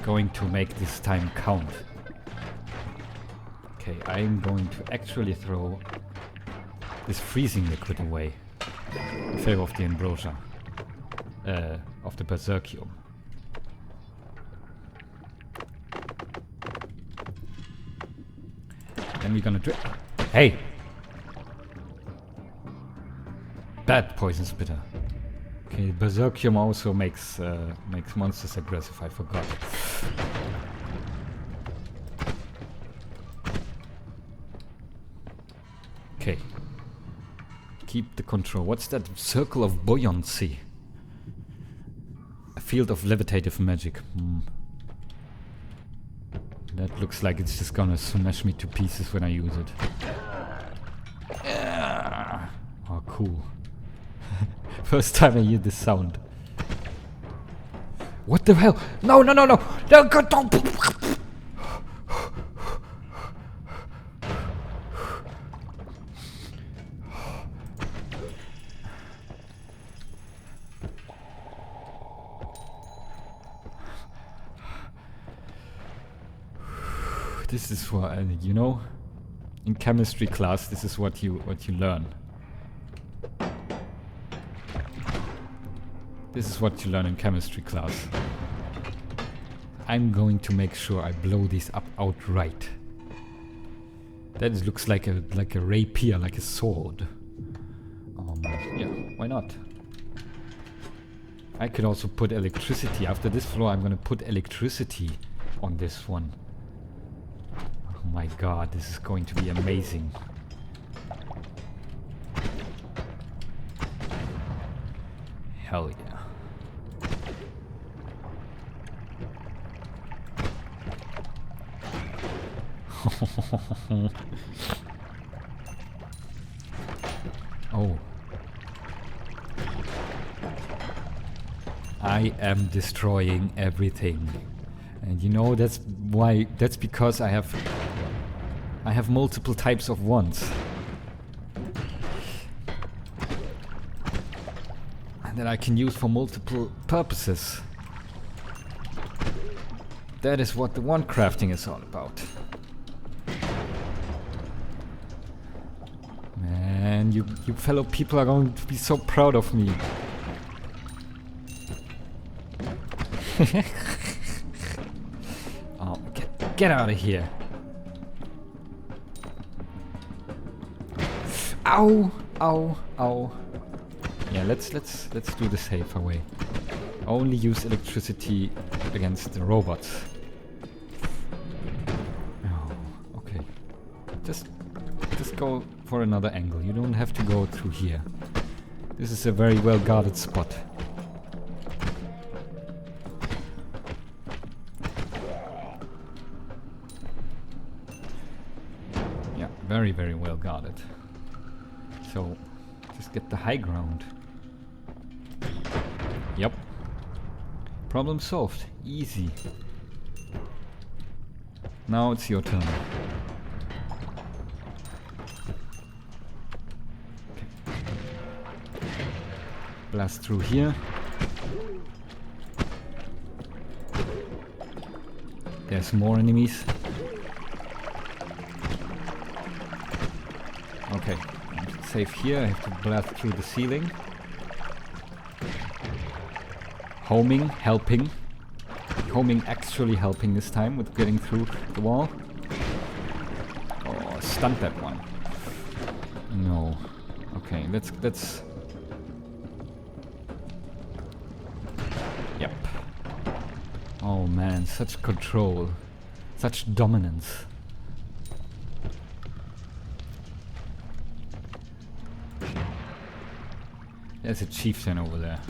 Going to make this time count. Okay, I'm going to actually throw this freezing liquid away in favor of the ambrosia. Of the berserkium. Then we're gonna drink. Hey! Bad poison spitter. Okay, berserkium also makes monsters aggressive. I forgot. Okay. Keep the control. What's that circle of buoyancy? A field of levitative magic. That looks like it's just gonna smash me to pieces when I use it. Yeah. Oh, cool. First time I hear this sound. What the hell? No, no, no, no! No, God, don't! This is what you know. In chemistry class, this is what you learn. This is what you learn in chemistry class. I'm going to make sure I blow these up outright. That looks like a rapier, like a sword. Yeah, why not? I could also put electricity. After this floor, I'm gonna put electricity on this one. Oh my god, this is going to be amazing. Hell yeah. I am destroying everything. And you know, that's because I have multiple types of wands. And that I can use for multiple purposes. That is what the wand crafting is all about. Man, you fellow people are going to be so proud of me. Oh, get out of here. Ow, ow, ow. Yeah, let's do the safer way. Only use electricity against the robots. Oh, okay. Just go for another angle. You don't have to go through here. This is a very well guarded spot. Yeah, very, very well guarded. So, just get the high ground. Yep. Problem solved. Easy. Now it's your turn. Okay. Blast through here. There's more enemies. Okay. I'm safe here. I have to blast through the ceiling. Homing, helping. Homing actually helping this time with getting through the wall. Oh, stunned that one. No. Okay, let's... Yep. Oh man, such control. Such dominance. There's a chieftain over there.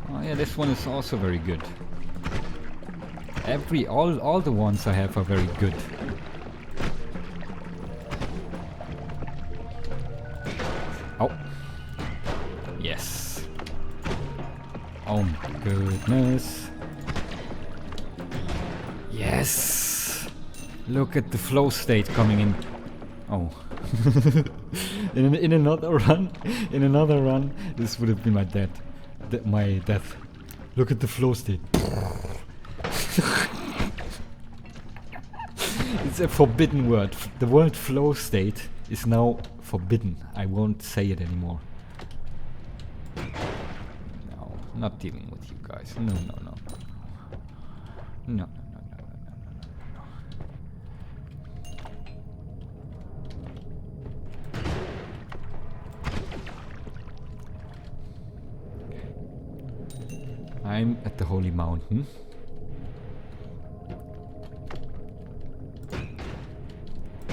Oh yeah, this one is also very good. All the ones I have are very good. Oh. Yes. Oh my goodness. Yes. Look at the flow state coming in. Oh. in another run, this would have been my death. My death. Look at the flow state. It's a forbidden word. The word flow state is now forbidden. I won't say it anymore. No, not dealing with you guys. No. No. I'm at the Holy Mountain.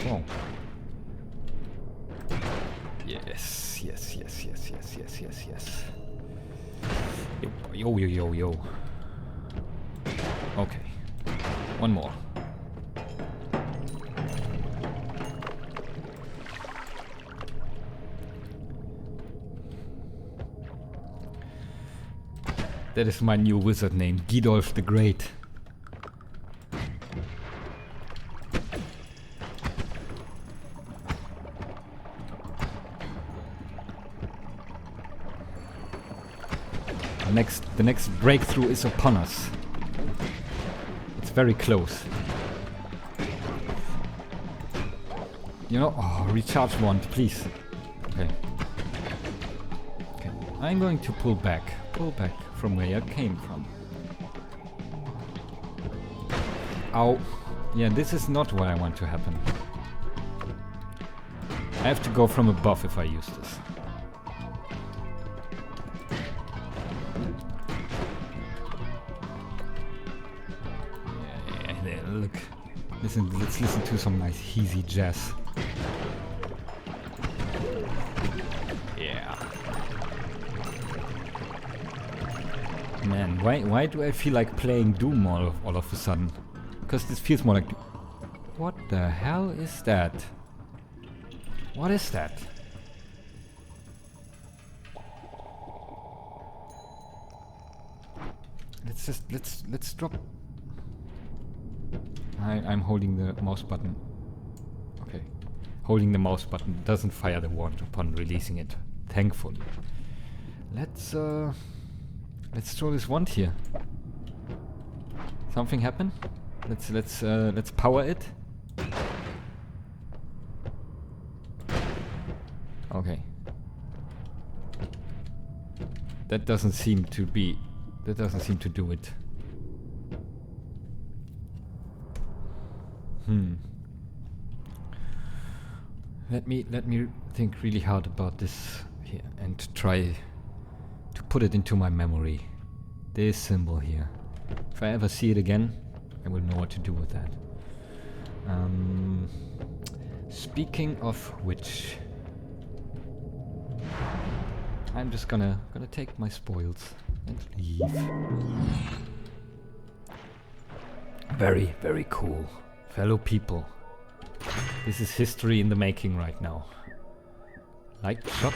Oh. Yes. Yo. Okay. One more. That is my new wizard name, Gidolf the Great. The next breakthrough is upon us. It's very close. You know, oh, recharge wand, please. Okay. I'm going to pull back from where I came from. Ow. Yeah, this is not what I want to happen. I have to go from above if I use this. Yeah, look. Let's listen to some nice easy jazz. Man, why do I feel like playing Doom all of a sudden? Because this feels more like... What the hell is that? What is that? let's drop. I'm holding the mouse button. Okay. Holding the mouse button doesn't fire the wand upon releasing it. Thankfully. Let's throw this wand here. Something happen? Let's power it. Okay. That doesn't seem to do it. Let me think really hard about this here and try to put it into my memory. This symbol here. If I ever see it again, I will know what to do with that. Speaking of which, I'm just gonna take my spoils and leave. Very, very cool. Fellow people. This is history in the making right now. Light shot?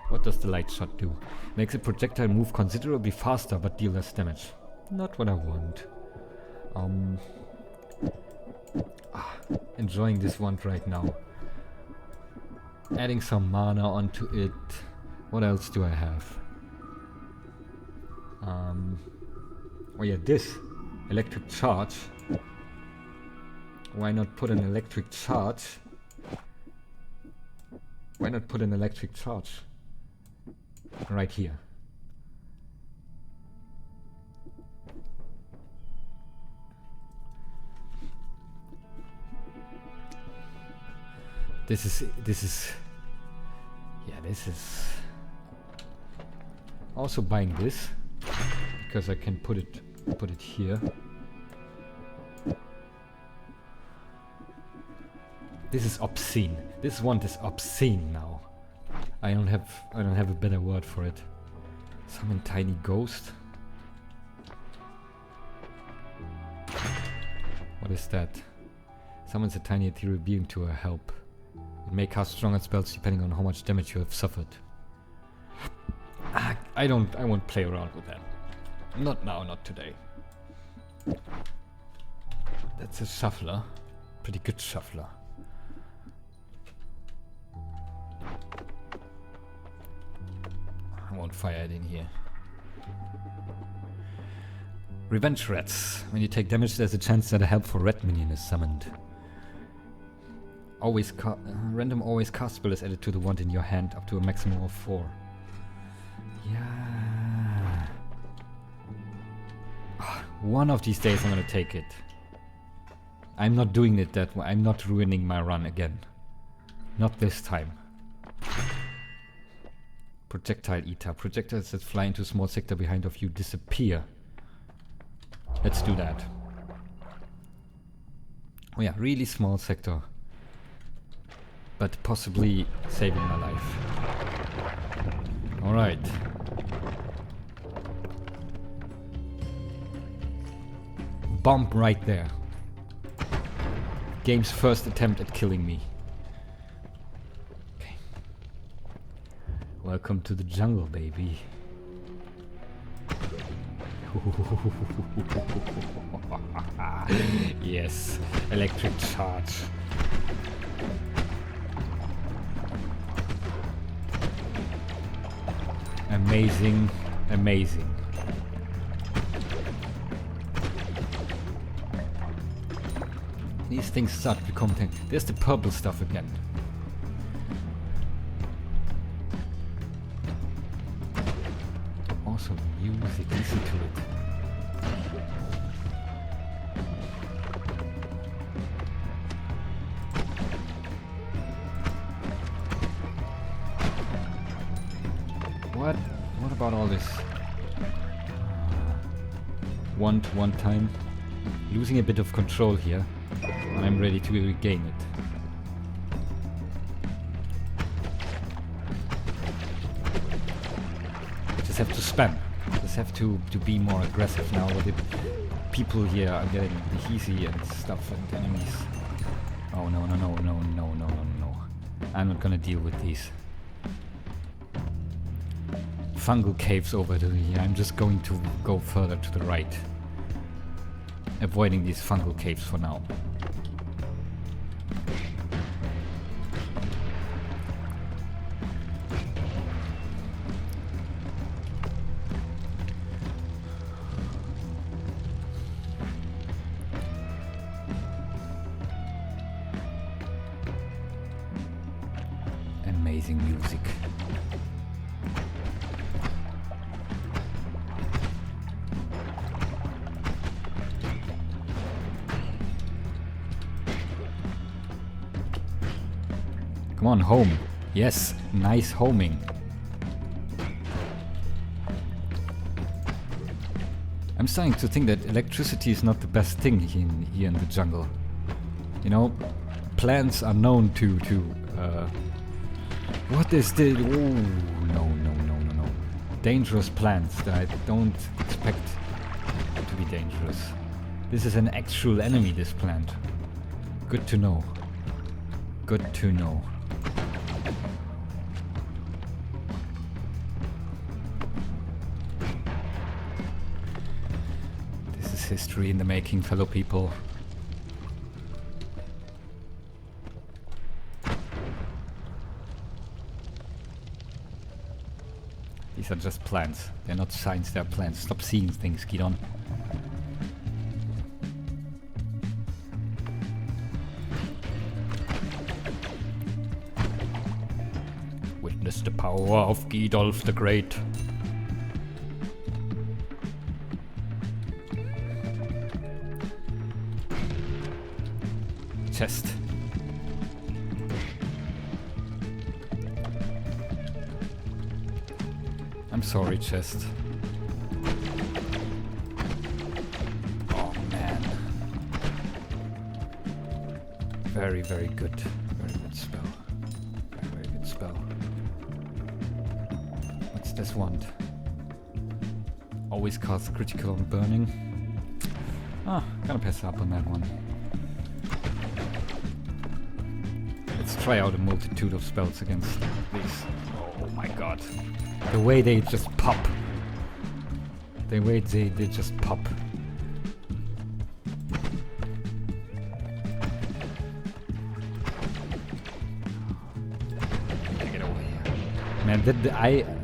What does the light shot do? Makes a projectile move considerably faster but deal less damage. Not what I want. Enjoying this wand right now. Adding some mana onto it. What else do I have? Oh yeah, this electric charge. Why not put an electric charge? Why not put an electric charge right here? This is also buying this because I can put it here. This is obscene. This wand is obscene now. I don't have a better word for it. Summon tiny ghost. What is that? Summons a tiny ethereal being to her help. It may cast stronger spells depending on how much damage you have suffered. I won't play around with that. Not now, not today. That's a shuffler. Pretty good shuffler. I won't fire it in here. Revenge Rats. When you take damage, there's a chance that a helpful rat minion is summoned. Random always cast spell is added to the wand in your hand up to a maximum of 4. Yeah. One of these days I'm gonna take it. I'm not doing it that way. I'm not ruining my run again. Not this time. Projectile Eater. Projectiles that fly into a small sector behind of you disappear. Let's do that. Oh yeah, really small sector. But possibly saving my life. Alright. Bomb right there. Game's first attempt at killing me. Okay. Welcome to the jungle, baby. Yes, electric charge. Amazing, amazing. These things start to become things. There's the purple stuff again. Also music, listen to it. What about all this? One time. Losing a bit of control here. And I'm ready to regain it. I just have to spam. Just have to be more aggressive now. The people here are getting easy and stuff and enemies. Oh no. I'm not gonna deal with these. fungal caves over to here. I'm just going to go further to the right. Avoiding these fungal caves for now. Amazing music. Come on, home. Yes, nice homing. I'm starting to think that electricity is not the best thing here in the jungle. You know, plants are known to what is this? Oh, no. Dangerous plants that I don't expect to be dangerous. This is an actual enemy, this plant. Good to know. Good to know. This is history in the making, fellow people. These are just plants. They're not signs, they're plants. Stop seeing things, Gidon. Witness the power of Gidolf the Great. Chest. I'm sorry, chest. Oh man. Very, very good. Very good spell. Very good spell. What's this wand? Always cast critical on burning. Ah, gonna pass up on that one. Let's try out a multitude of spells against these. Oh my god. The way they just pop. The way they just pop. Get over here. Man,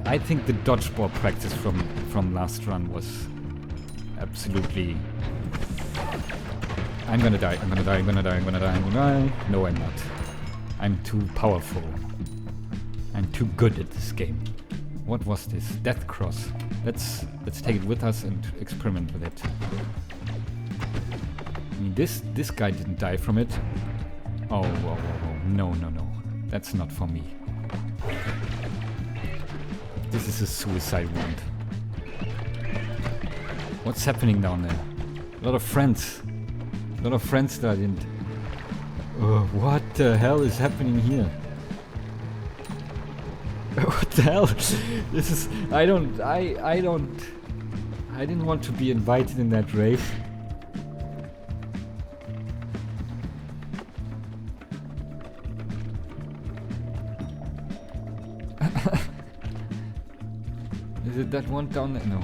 I think the dodgeball practice from last run was absolutely... I'm gonna die. No, I'm not. I'm too powerful. I'm too good at this game. What was this? Death Cross. Let's take it with us and experiment with it. I mean, this guy didn't die from it. Oh, no. That's not for me. This is a suicide wand. What's happening down there? A lot of friends that I didn't... what the hell is happening here? What the hell? This is... I didn't want to be invited in that race. Is it that one down there? No.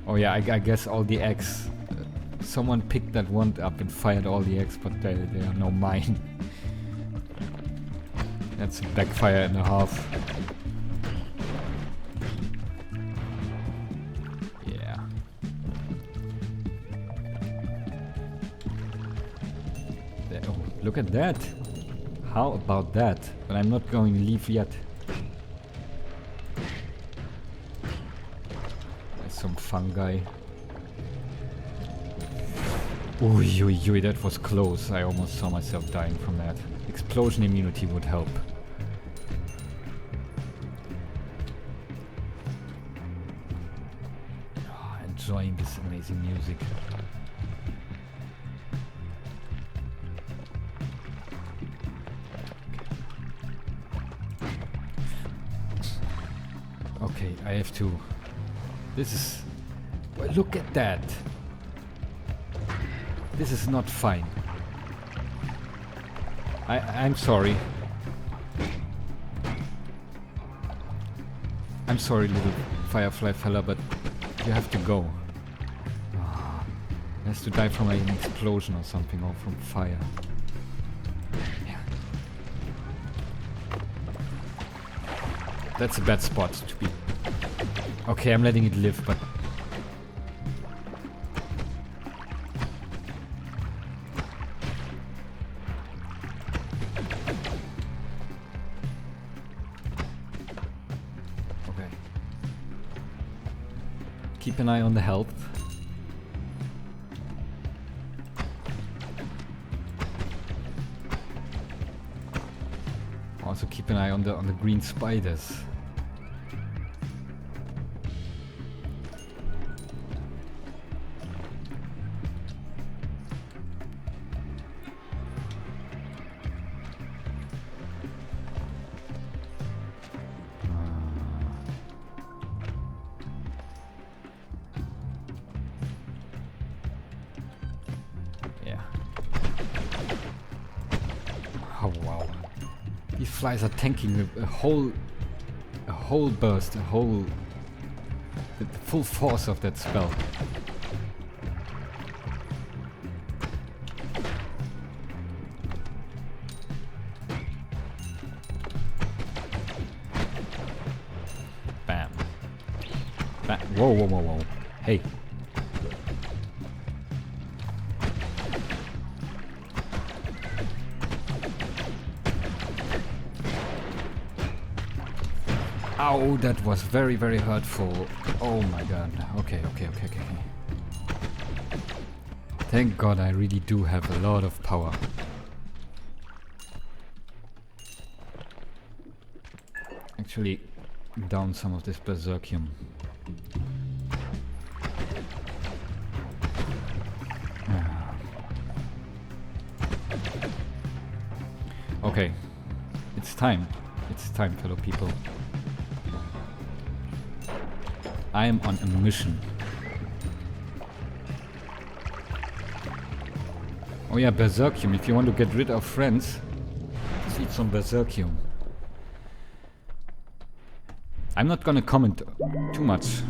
Oh yeah, I guess all the eggs. Someone picked that one up and fired all the eggs, but they are no mine. That's a backfire and a half. Yeah. Oh, look at that. How about that? But I'm not going to leave yet. There's some fungi. Oi, that was close. I almost saw myself dying from that. Explosion immunity would help. Oh, enjoying this amazing music. Okay, I have to... This is... Well, look at that! This is not fine. I'm sorry. I'm sorry, little firefly fella, but you have to go. He has to die from an explosion or something, or from fire. Yeah. That's a bad spot to be. Okay, I'm letting it live, but... Okay. Keep an eye on the health. Also keep an eye on the green spiders. Yeah. Oh wow. These flies are tanking a whole burst, the full force of that spell. Bam. Bam. Whoa, whoa, whoa, whoa. Hey. Ow, that was very, very hurtful. Oh my god. Okay. Thank god I really do have a lot of power. Actually, down some of this berserkium. Okay. It's time. It's time, fellow people. I am on a mission. Oh yeah, berserkium. If you want to get rid of friends, just eat some berserkium. I'm not gonna comment too much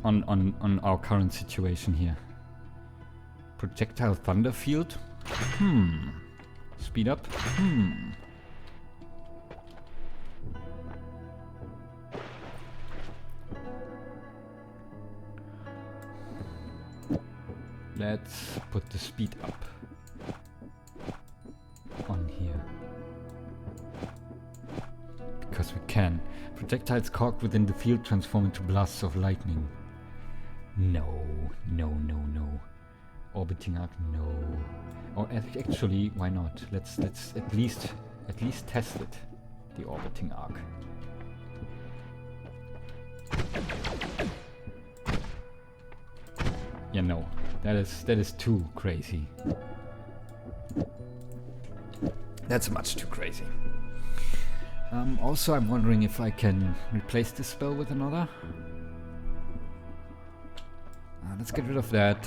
on our current situation here. Projectile thunder field? Speed up? Let's put the speed up on here. Because we can. Projectiles caught within the field transform into blasts of lightning. No. Orbiting arc, no. Or actually, why not? Let's at least test it. The orbiting arc. Yeah, no. That is too crazy. That's much too crazy. Also, I'm wondering if I can replace this spell with another. Let's get rid of that.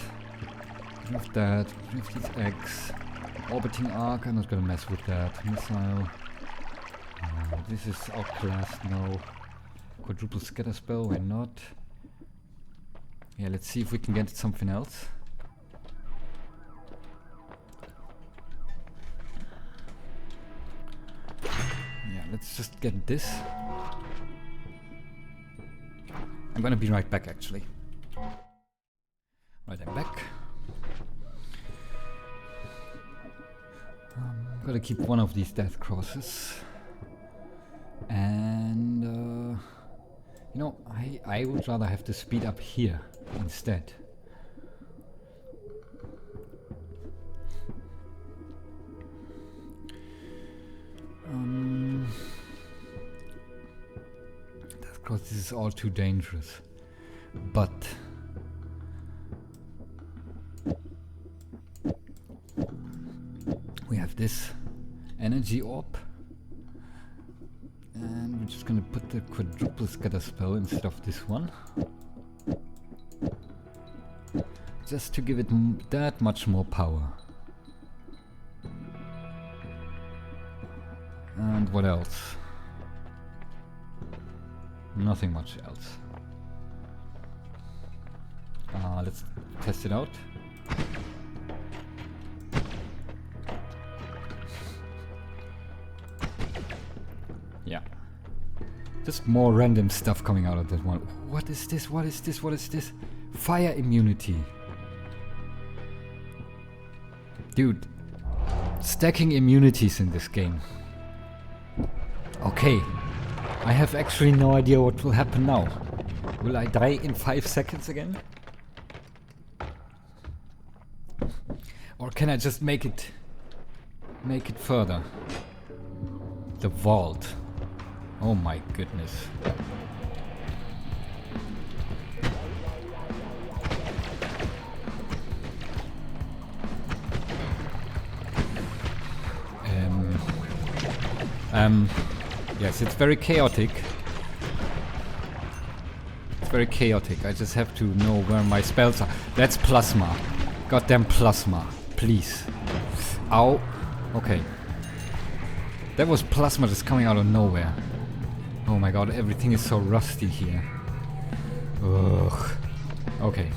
Get rid of that. Get rid of these eggs. Orbiting arc. I'm not gonna mess with that. Missile. This is outclassed. No. Quadruple scatter spell. Why not? Yeah, let's see if we can get something else. Yeah, let's just get this. I'm gonna be right back, actually. Right, I'm back. Gotta keep one of these death crosses. And you know, I would rather have the speed up here instead. Of course, this is all too dangerous. But we have this energy orb. And we're just gonna put the quadruple scatter spell instead of this one. Just to give it that much more power. And what else? Nothing much else. Let's test it out. Yeah. Just more random stuff coming out of that one. What is this? What is this? What is this? Fire immunity. Dude. Stacking immunities in this game. Okay. I have actually no idea what will happen now. Will I die in 5 seconds again? Or can I just make it further? The vault. Oh my goodness. Yes, it's very chaotic. It's very chaotic. I just have to know where my spells are. That's plasma. Goddamn plasma. Please. Ow. Okay. That was plasma just coming out of nowhere. Oh my god, everything is so rusty here. Ugh. Okay.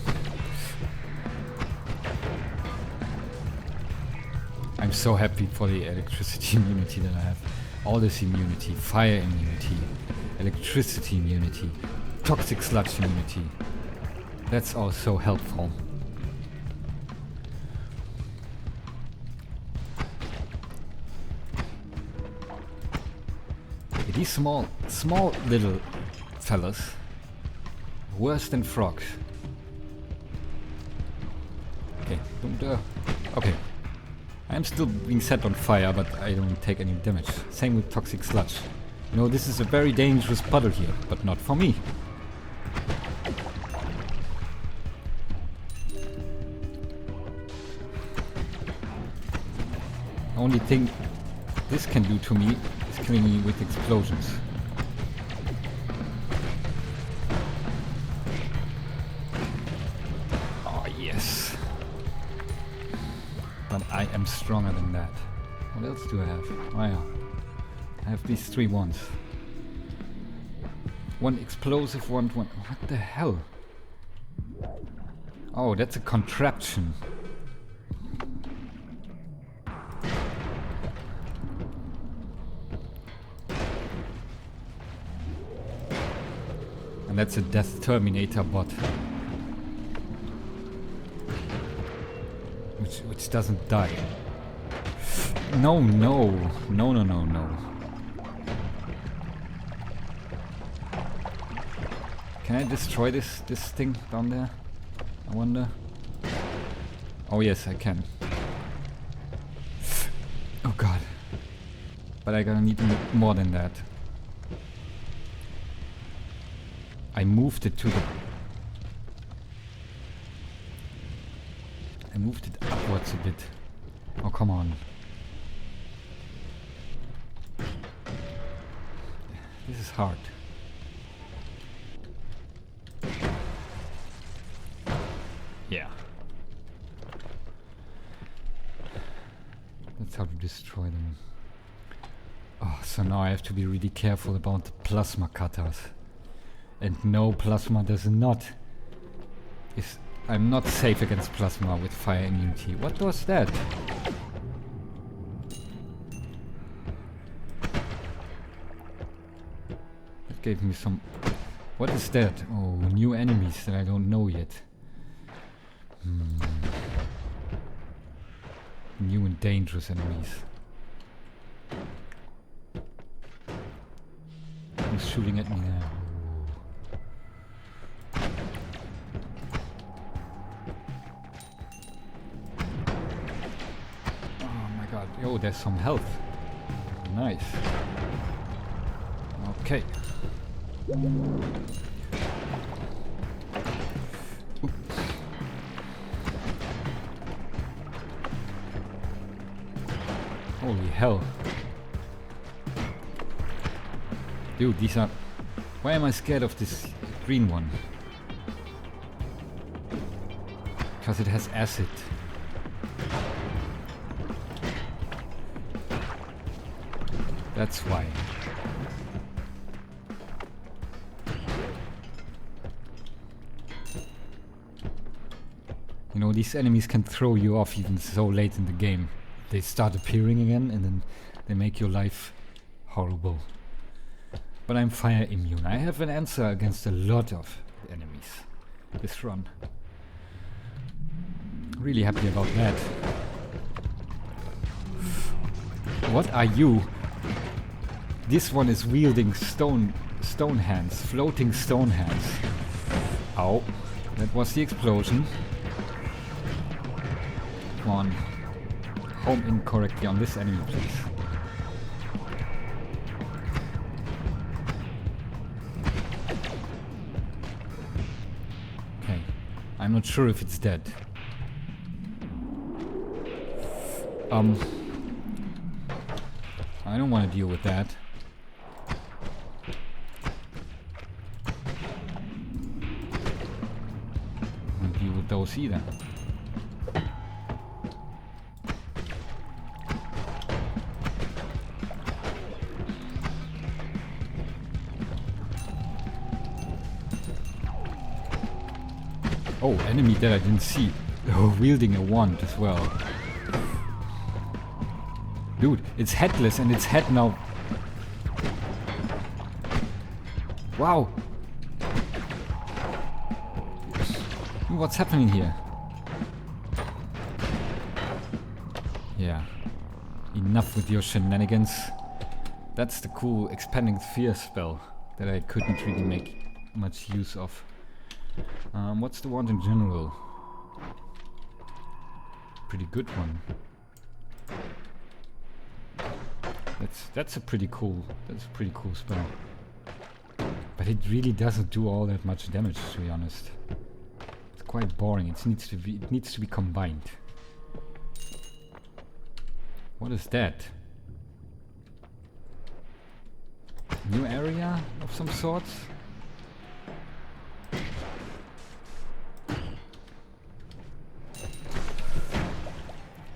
I'm so happy for the electricity immunity that I have. All this immunity, fire immunity, electricity immunity, toxic sludge immunity. That's all so helpful. These small little fellas, worse than frogs. Okay, don't. Okay. I'm still being set on fire, but I don't take any damage. Same with toxic sludge. You know, this is a very dangerous puddle here, but not for me. Only thing this can do to me is killing me with explosions. Oh yes. But I am stronger than that. What else do I have? Oh yeah. I have these 3 ones. One explosive one. What the hell? Oh, that's a contraption. And that's a Death Terminator bot. Which doesn't die. No. Can I destroy this thing down there? I wonder. Oh yes, I can. Oh god. But I gotta need more than that. I moved it to the... I moved it upwards a bit. Oh, come on. This is hard. Yeah. That's how to destroy them. Oh, so now I have to be really careful about the plasma cutters. And no, plasma does not... I'm not safe against plasma with fire immunity. What was that? That gave me some... What is that? Oh, new enemies that I don't know yet. New and dangerous enemies. Who's shooting at me now? Oh, there's some health. Nice. Okay. Holy hell. Dude, these are... Why am I scared of this green one? Because it has acid. That's why. You know, these enemies can throw you off even so late in the game. They start appearing again and then they make your life horrible. But I'm fire immune. I have an answer against a lot of enemies this run. Really happy about that. What are you? This one is wielding stone hands, floating stone hands. Ow. That was the explosion. Come on. Home in correctly on this enemy, please. Okay. I'm not sure if it's dead. I don't want to deal with that. I don't deal with those either. Oh, enemy that I didn't see. Oh, wielding a wand as well. Dude, it's headless and its head now. Wow. What's happening here? Yeah. Enough with your shenanigans. That's the cool expanding sphere spell that I couldn't really make much use of. What's the wand in general? Pretty good one. That's a pretty cool spell. But it really doesn't do all that much damage, to be honest. It's quite boring. It needs to be combined. What is that? New area of some sort?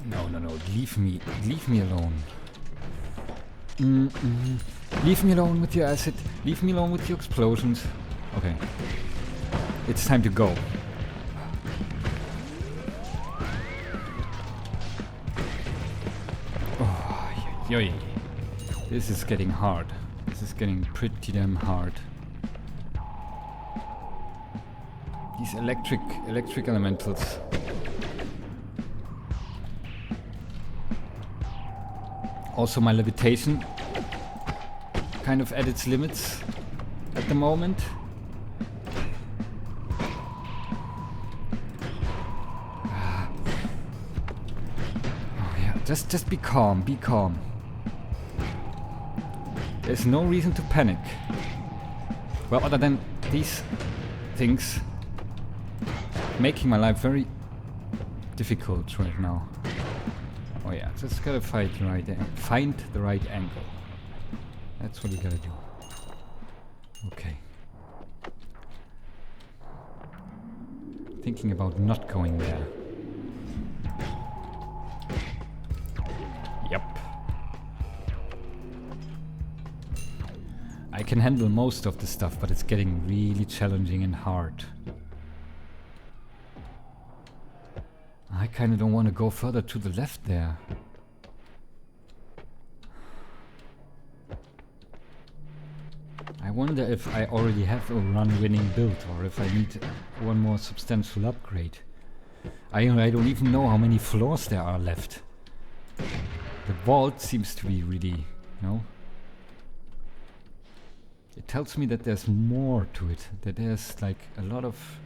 No, leave me alone. Leave me alone with your acid. Leave me alone with your explosions. Okay. It's time to go. Oh, yoy. This is getting hard. This is getting pretty damn hard. These electric elementals. Also, my levitation kind of at its limits at the moment. Oh yeah, just be calm, be calm. There's no reason to panic. Well, other than these things making my life very difficult right now. Oh yeah, just gotta find the right angle. That's what we gotta do. Okay. Thinking about not going there. Yep. I can handle most of the stuff, but it's getting really challenging and hard. I kinda don't want to go further to the left there. I wonder if I already have a run-winning build or if I need one more substantial upgrade. I don't even know how many floors there are left. The vault seems to be really, it tells me that there's more to it, that there's like a lot of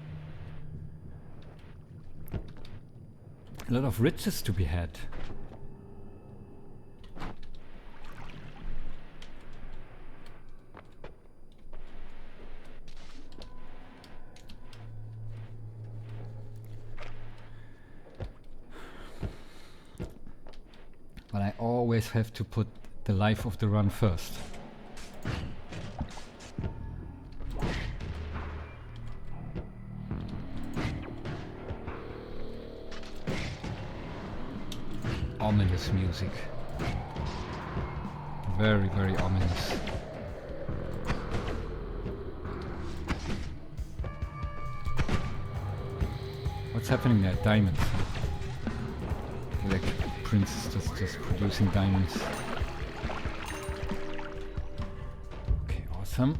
riches to be had. But I always have to put the life of the run first. Ominous music. Very, very ominous. What's happening there? Diamonds. Electric Prince is just producing diamonds. Okay, awesome.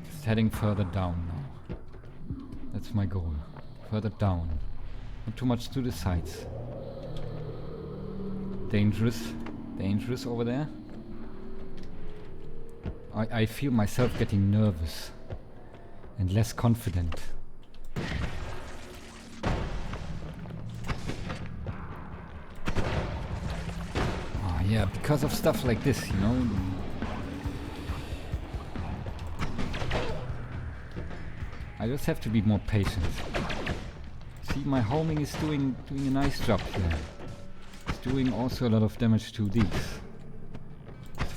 Just heading further down now. That's my goal. Further down. Not too much to the sides. Dangerous. Dangerous over there. I feel myself getting nervous and less confident. Oh yeah, because of stuff like this, you know. I just have to be more patient. See, my homing is doing a nice job here. It's doing also a lot of damage to these.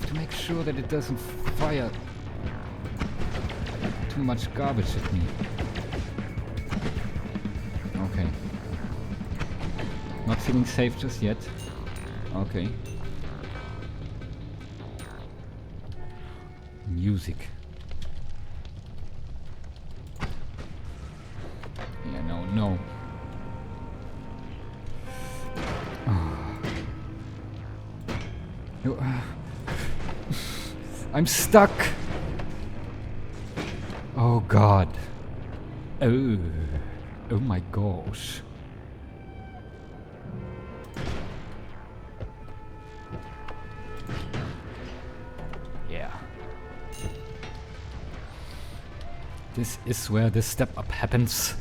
To make sure that it doesn't fire too much garbage at me. Okay. Not feeling safe just yet. Okay. Music. Yeah, no. No. I'm stuck! Oh god. Oh my gosh. Yeah. This is where the step up happens.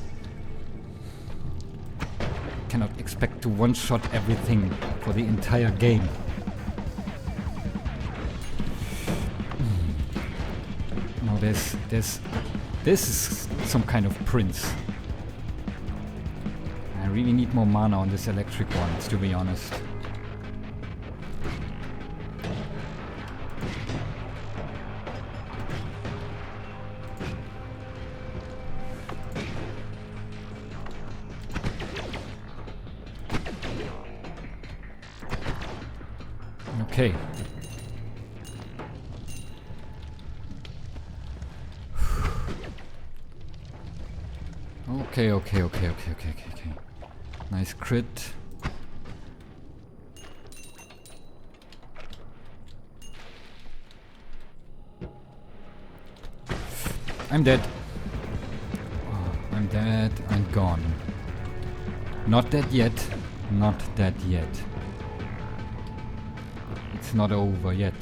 Cannot expect to one-shot everything for the entire game. This is some kind of prince. I really need more mana on this electric ones, to be honest. Okay. Okay. Nice crit. I'm dead. Oh, I'm dead. I'm gone. Not dead yet. Not dead yet. It's not over yet.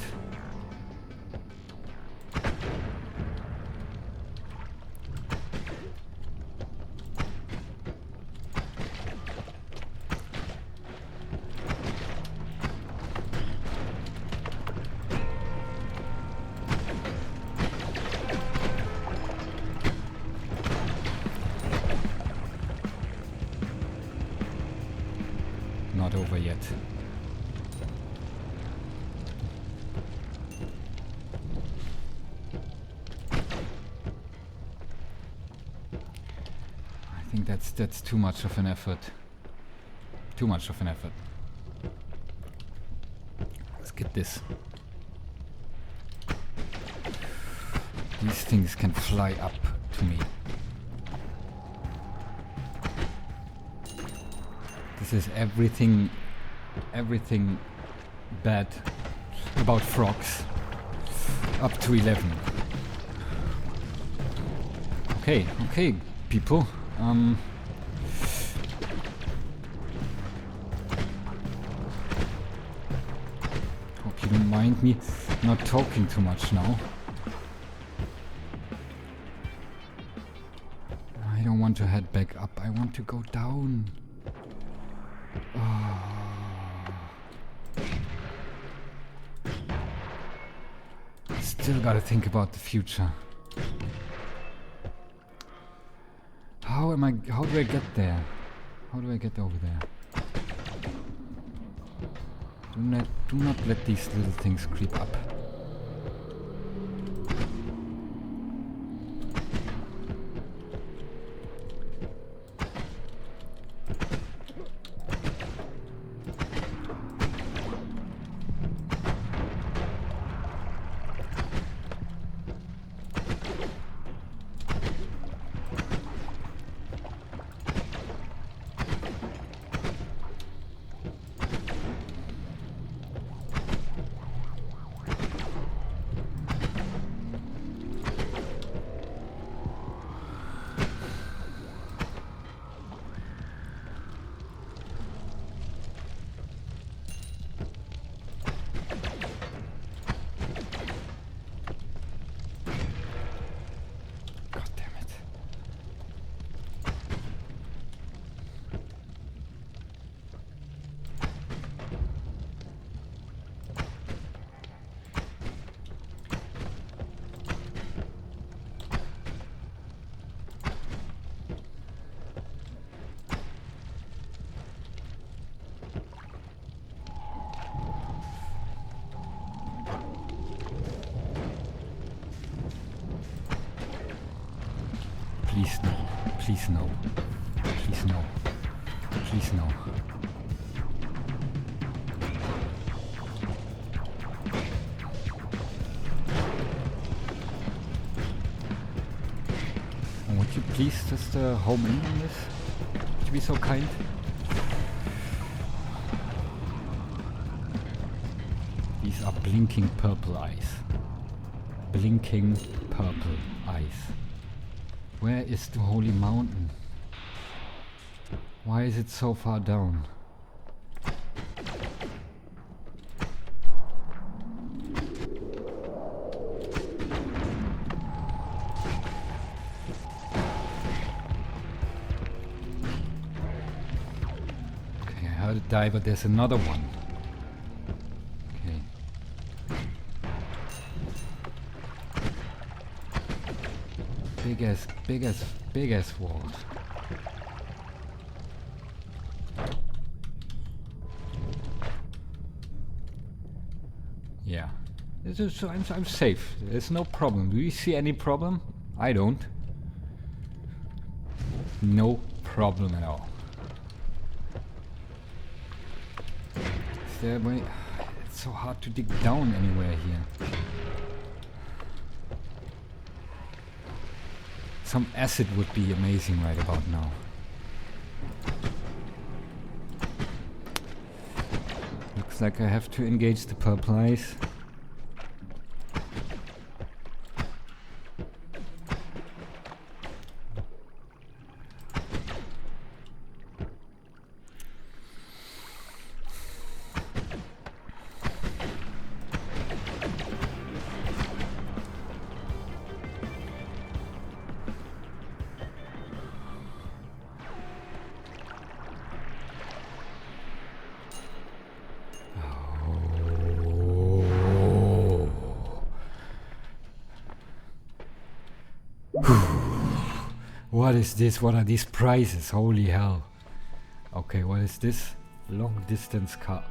Not over yet. I think that's too much of an effort. Too much of an effort. Let's get this. These things can fly up to me. This is everything bad about frogs. Up to 11. Okay, people. Hope you don't mind me not talking too much now. I don't want to head back up. I want to go down. Still gotta think about the future. How do I get there? How do I get over there? Do not let these little things creep up. Please no. Please no. Please no. Please no. And would you please just home in on this? Would you be so kind? These are blinking purple eyes. Blinking purple eyes. Where is the holy mountain? Why is it so far down? Okay, I heard it die, but there's another one. Big ass walls. Yeah. So I'm safe. There's no problem. Do you see any problem? I don't. No problem at all. Is there a way? It's so hard to dig down anywhere here. Some acid would be amazing right about now. Looks like I have to engage the purple eyes. What is this? What are these prizes? Holy hell. Okay, what is this? Long distance car.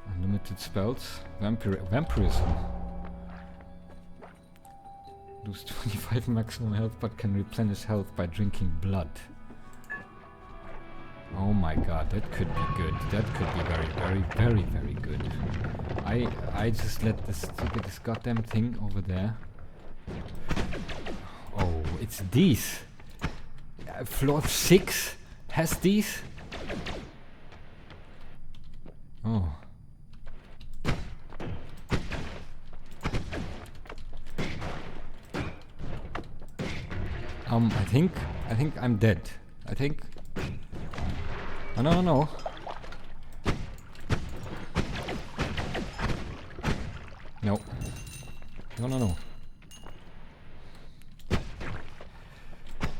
Unlimited spells. Vampirism. Lose 25 maximum health but can replenish health by drinking blood. Oh my god, that could be good. That could be very good. I just let this goddamn thing over there. Oh, it's these. Floor 6 has these? Oh. I think I'm dead. I think... Oh, no. No.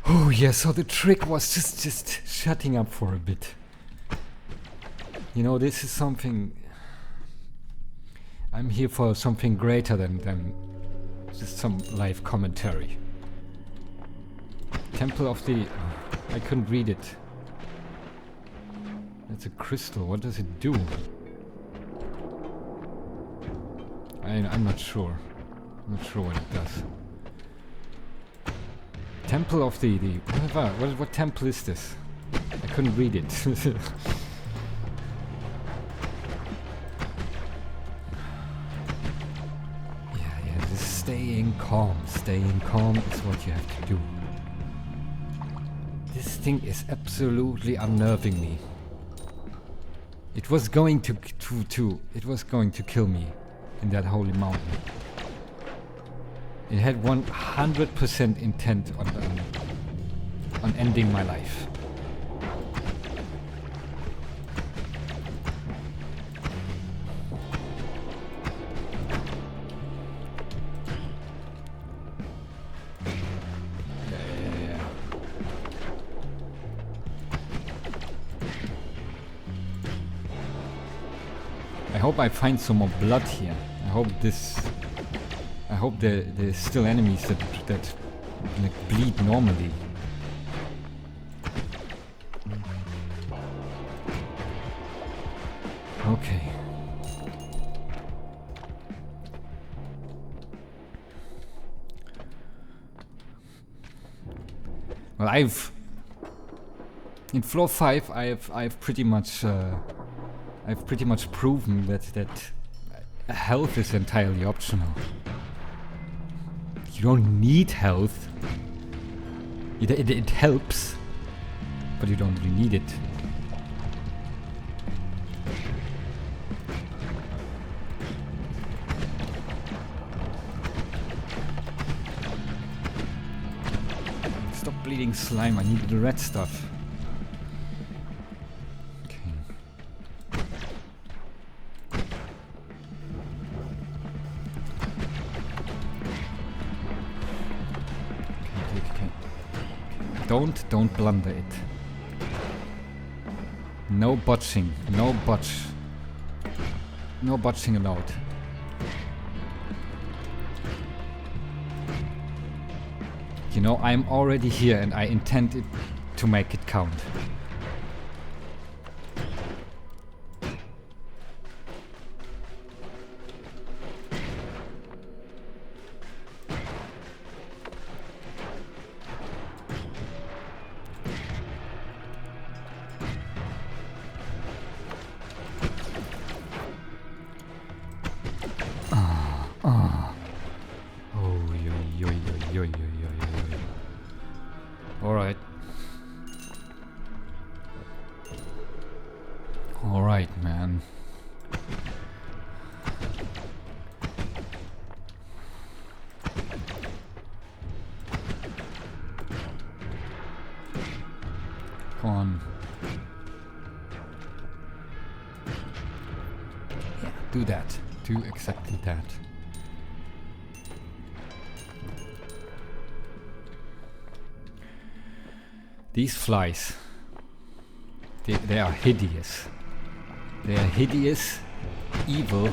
Oh yeah, so the trick was just shutting up for a bit. You know, this is something... I'm here for something greater than just some live commentary. Temple of the... I couldn't read it. That's a crystal. What does it do? I'm not sure. I'm not sure what it does. Temple of the what temple is this? I couldn't read it. Yeah, just staying calm. Staying calm is what you have to do. This thing is absolutely unnerving me. It was going to kill me in that holy mountain. It had 100% intent on ending my life. Yeah. I hope I find some more blood here. I hope there's still enemies that like bleed normally. Okay. Well, in floor 5, I've pretty much proven that health is entirely optional. You don't need health. It helps, but you don't really need it. Stop bleeding slime, I need the red stuff. Don't blunder it. No botching. No botching allowed. You know, I'm already here and I intend it to make it count. Alright, man. Come on. Yeah, do that. Do exactly that. These flies, they are hideous. They are hideous, evil,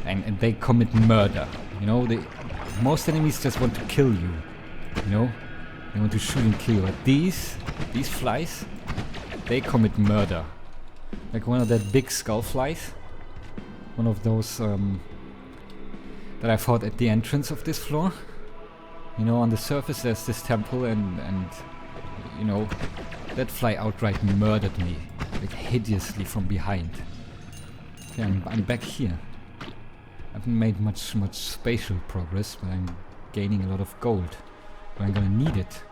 and they commit murder. You know, most enemies just want to kill you. You know, they want to shoot and kill you. But these flies, they commit murder. Like one of that big skull flies, one of those that I fought at the entrance of this floor. You know, on the surface there's this temple, and you know, that fly outright murdered me, like hideously from behind. Okay, I'm back here. I haven't made much spatial progress, but I'm gaining a lot of gold. But I'm gonna need it.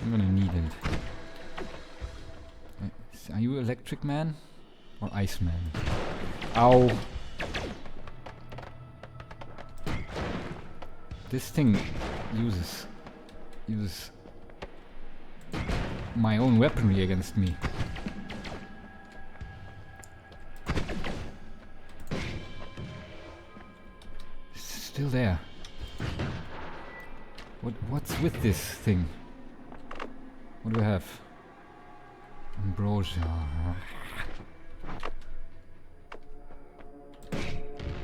I'm gonna need it. Are you Electric Man or Ice Man? Ow! This thing uses my own weaponry against me. It's still there. What's with this thing? What do I have? Ambrosia.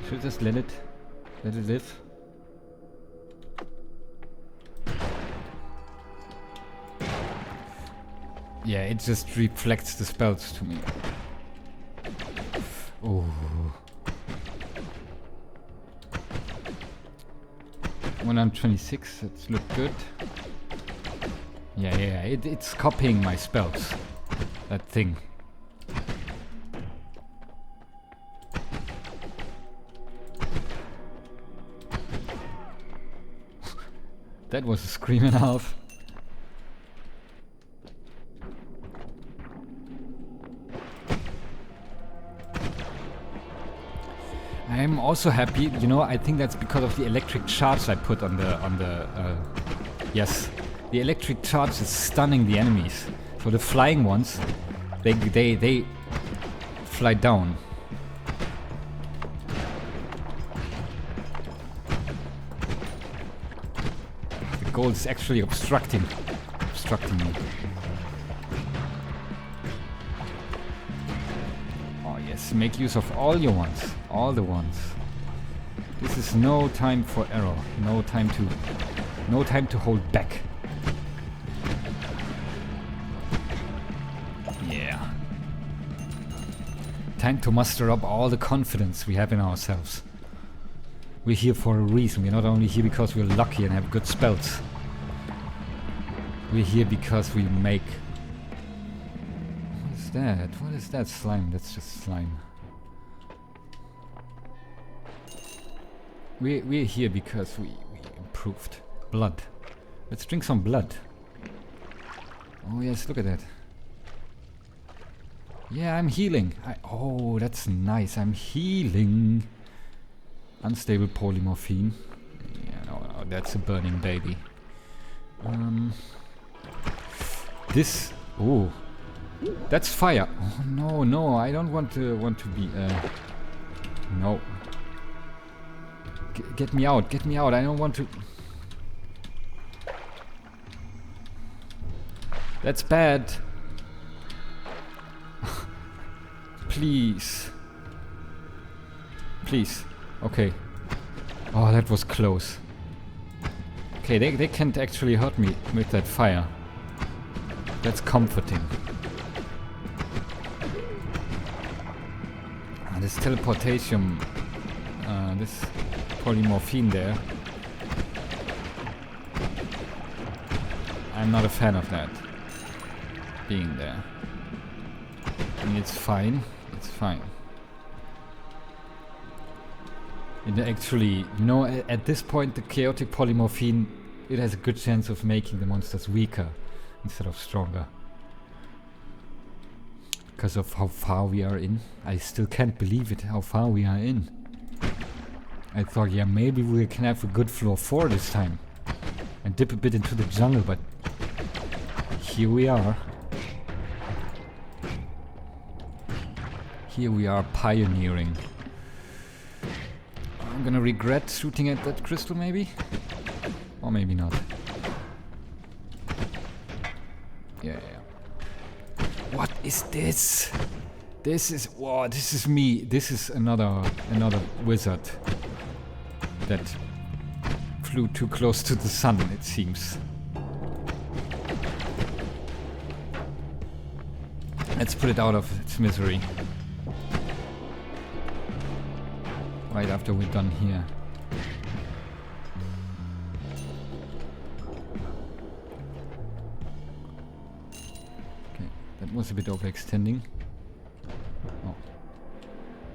Should I just let it live? Yeah, it just reflects the spells to me. Oh. 126, that's look good. Yeah, it's copying my spells. That thing. That was a scream and a half. I'm also happy, you know, I think that's because of the electric charge I put on the yes. The electric charge is stunning the enemies. So the flying ones, they fly down. The gold is actually obstructing me. Oh yes, make use of all your ones. All the ones. This is no time for error. No time to hold back. Time to muster up all the confidence we have in ourselves. We're here for a reason. We're not only here because we're lucky and have good spells. We're here because we make... What is that? What is that slime? That's just slime. We're here because we improved. Blood. Let's drink some blood. Oh yes, look at that. Yeah, I'm healing. Oh, that's nice. I'm healing. Unstable polymorphine. Yeah, no, that's a burning baby. This. Oh, that's fire. Oh no, I don't want to be. No. Get me out. Get me out. I don't want to. That's bad. Please. Please. Okay. Oh, that was close. Okay, they can't actually hurt me with that fire. That's comforting. This teleportation, this polymorphine there. I'm not a fan of that being there. I mean, it's fine. It's fine. And actually, you know, at this point, the chaotic polymorphine, it has a good chance of making the monsters weaker instead of stronger. Because of how far we are in. I still can't believe it, how far we are in. I thought, yeah, maybe we can have a good floor 4 this time. And dip a bit into the jungle, but here we are. Here we are pioneering. I'm gonna regret shooting at that crystal maybe? Or maybe not. Yeah. What is this? This is... Whoa, this is me. This is another wizard that flew too close to the sun, it seems. Let's put it out of its misery. Right after we're done here. Okay, that was a bit overextending. Oh.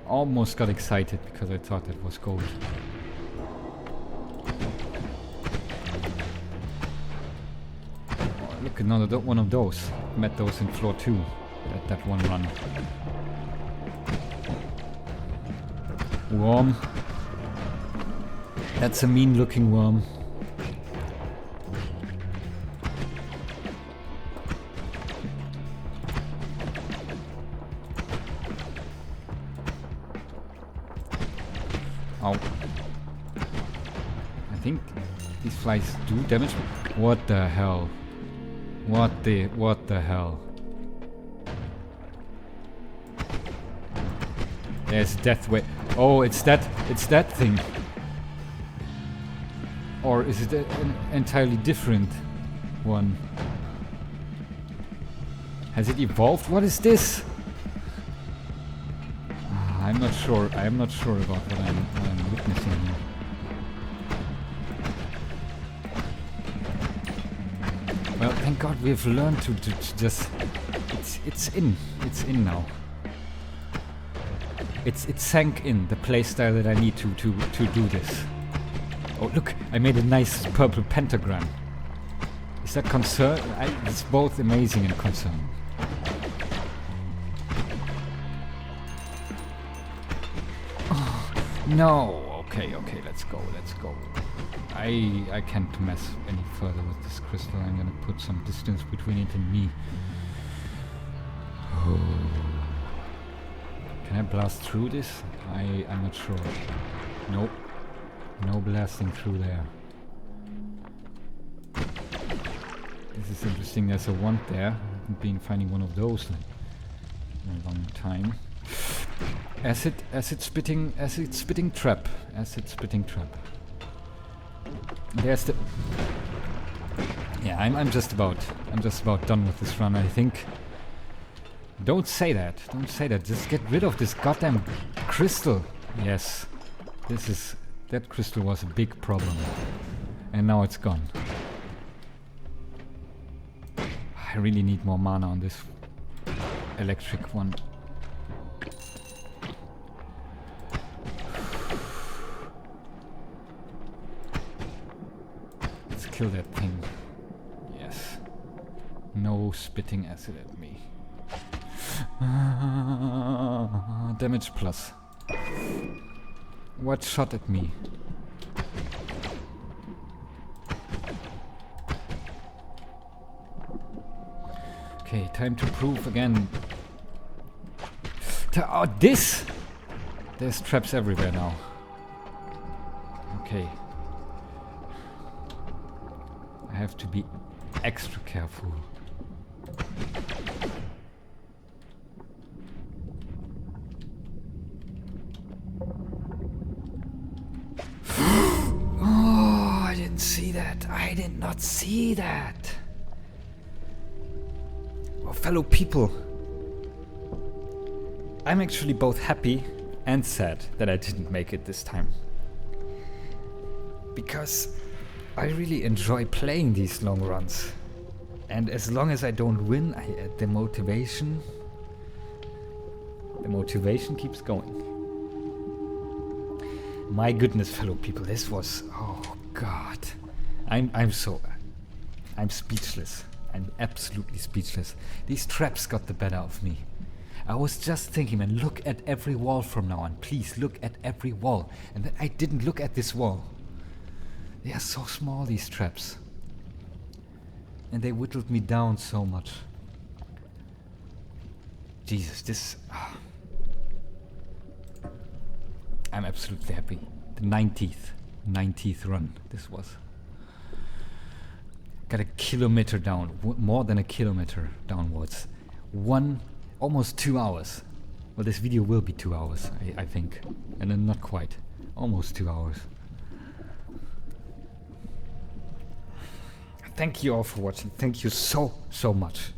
Almost got excited because I thought that was gold. Oh, look, another one of those. Met those in floor 2 at that one run. Worm. That's a mean looking worm. Ow. I think these flies do damage me. What the hell? What the hell? There's death way. Oh, it's that thing. Or is it an entirely different one? Has it evolved? What is this? I'm not sure. I am not sure about what I'm witnessing here. Well, thank God we've learned to just... It's in now. It sank in, the playstyle that I need to do this. Oh look, I made a nice purple pentagram. Is that concern? It's both amazing and concerning. Oh, no! Okay, let's go. I can't mess any further with this crystal. I'm gonna put some distance between it and me. Oh. Can I blast through this? I'm not sure. Nope. No blasting through there. This is interesting. There's a wand there. I haven't been finding one of those in a long time. Acid spitting trap. There's the... Yeah, I'm just about done with this run, I think. Don't say that. Don't say that. Just get rid of this goddamn crystal. Yes. That crystal was a big problem. And now it's gone. I really need more mana on this electric one. Let's kill that thing. Yes. No spitting acid at me. Damage plus. What shot at me? Okay, time to prove again. Oh, this! There's traps everywhere now. Okay. I have to be extra careful. Oh, I didn't see that. I did not see that. Well, fellow people, I'm actually both happy and sad that I didn't make it this time. Because I really enjoy playing these long runs. And as long as I don't win, the motivation keeps going. My goodness, fellow people, this was, oh god. I'm speechless. I'm absolutely speechless. These traps got the better of me. I was just thinking, man, look at every wall from now on. Please look at every wall. And then I didn't look at this wall. They are so small, these traps. And they whittled me down so much. Jesus, this... I'm absolutely happy. The 90th run this was. Got a kilometer down, more than a kilometer downwards. Almost 2 hours. Well, this video will be 2 hours, I think. And then not quite. Almost 2 hours. Thank you all for watching. Thank you so much.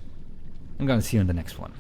I'm gonna see you in the next one.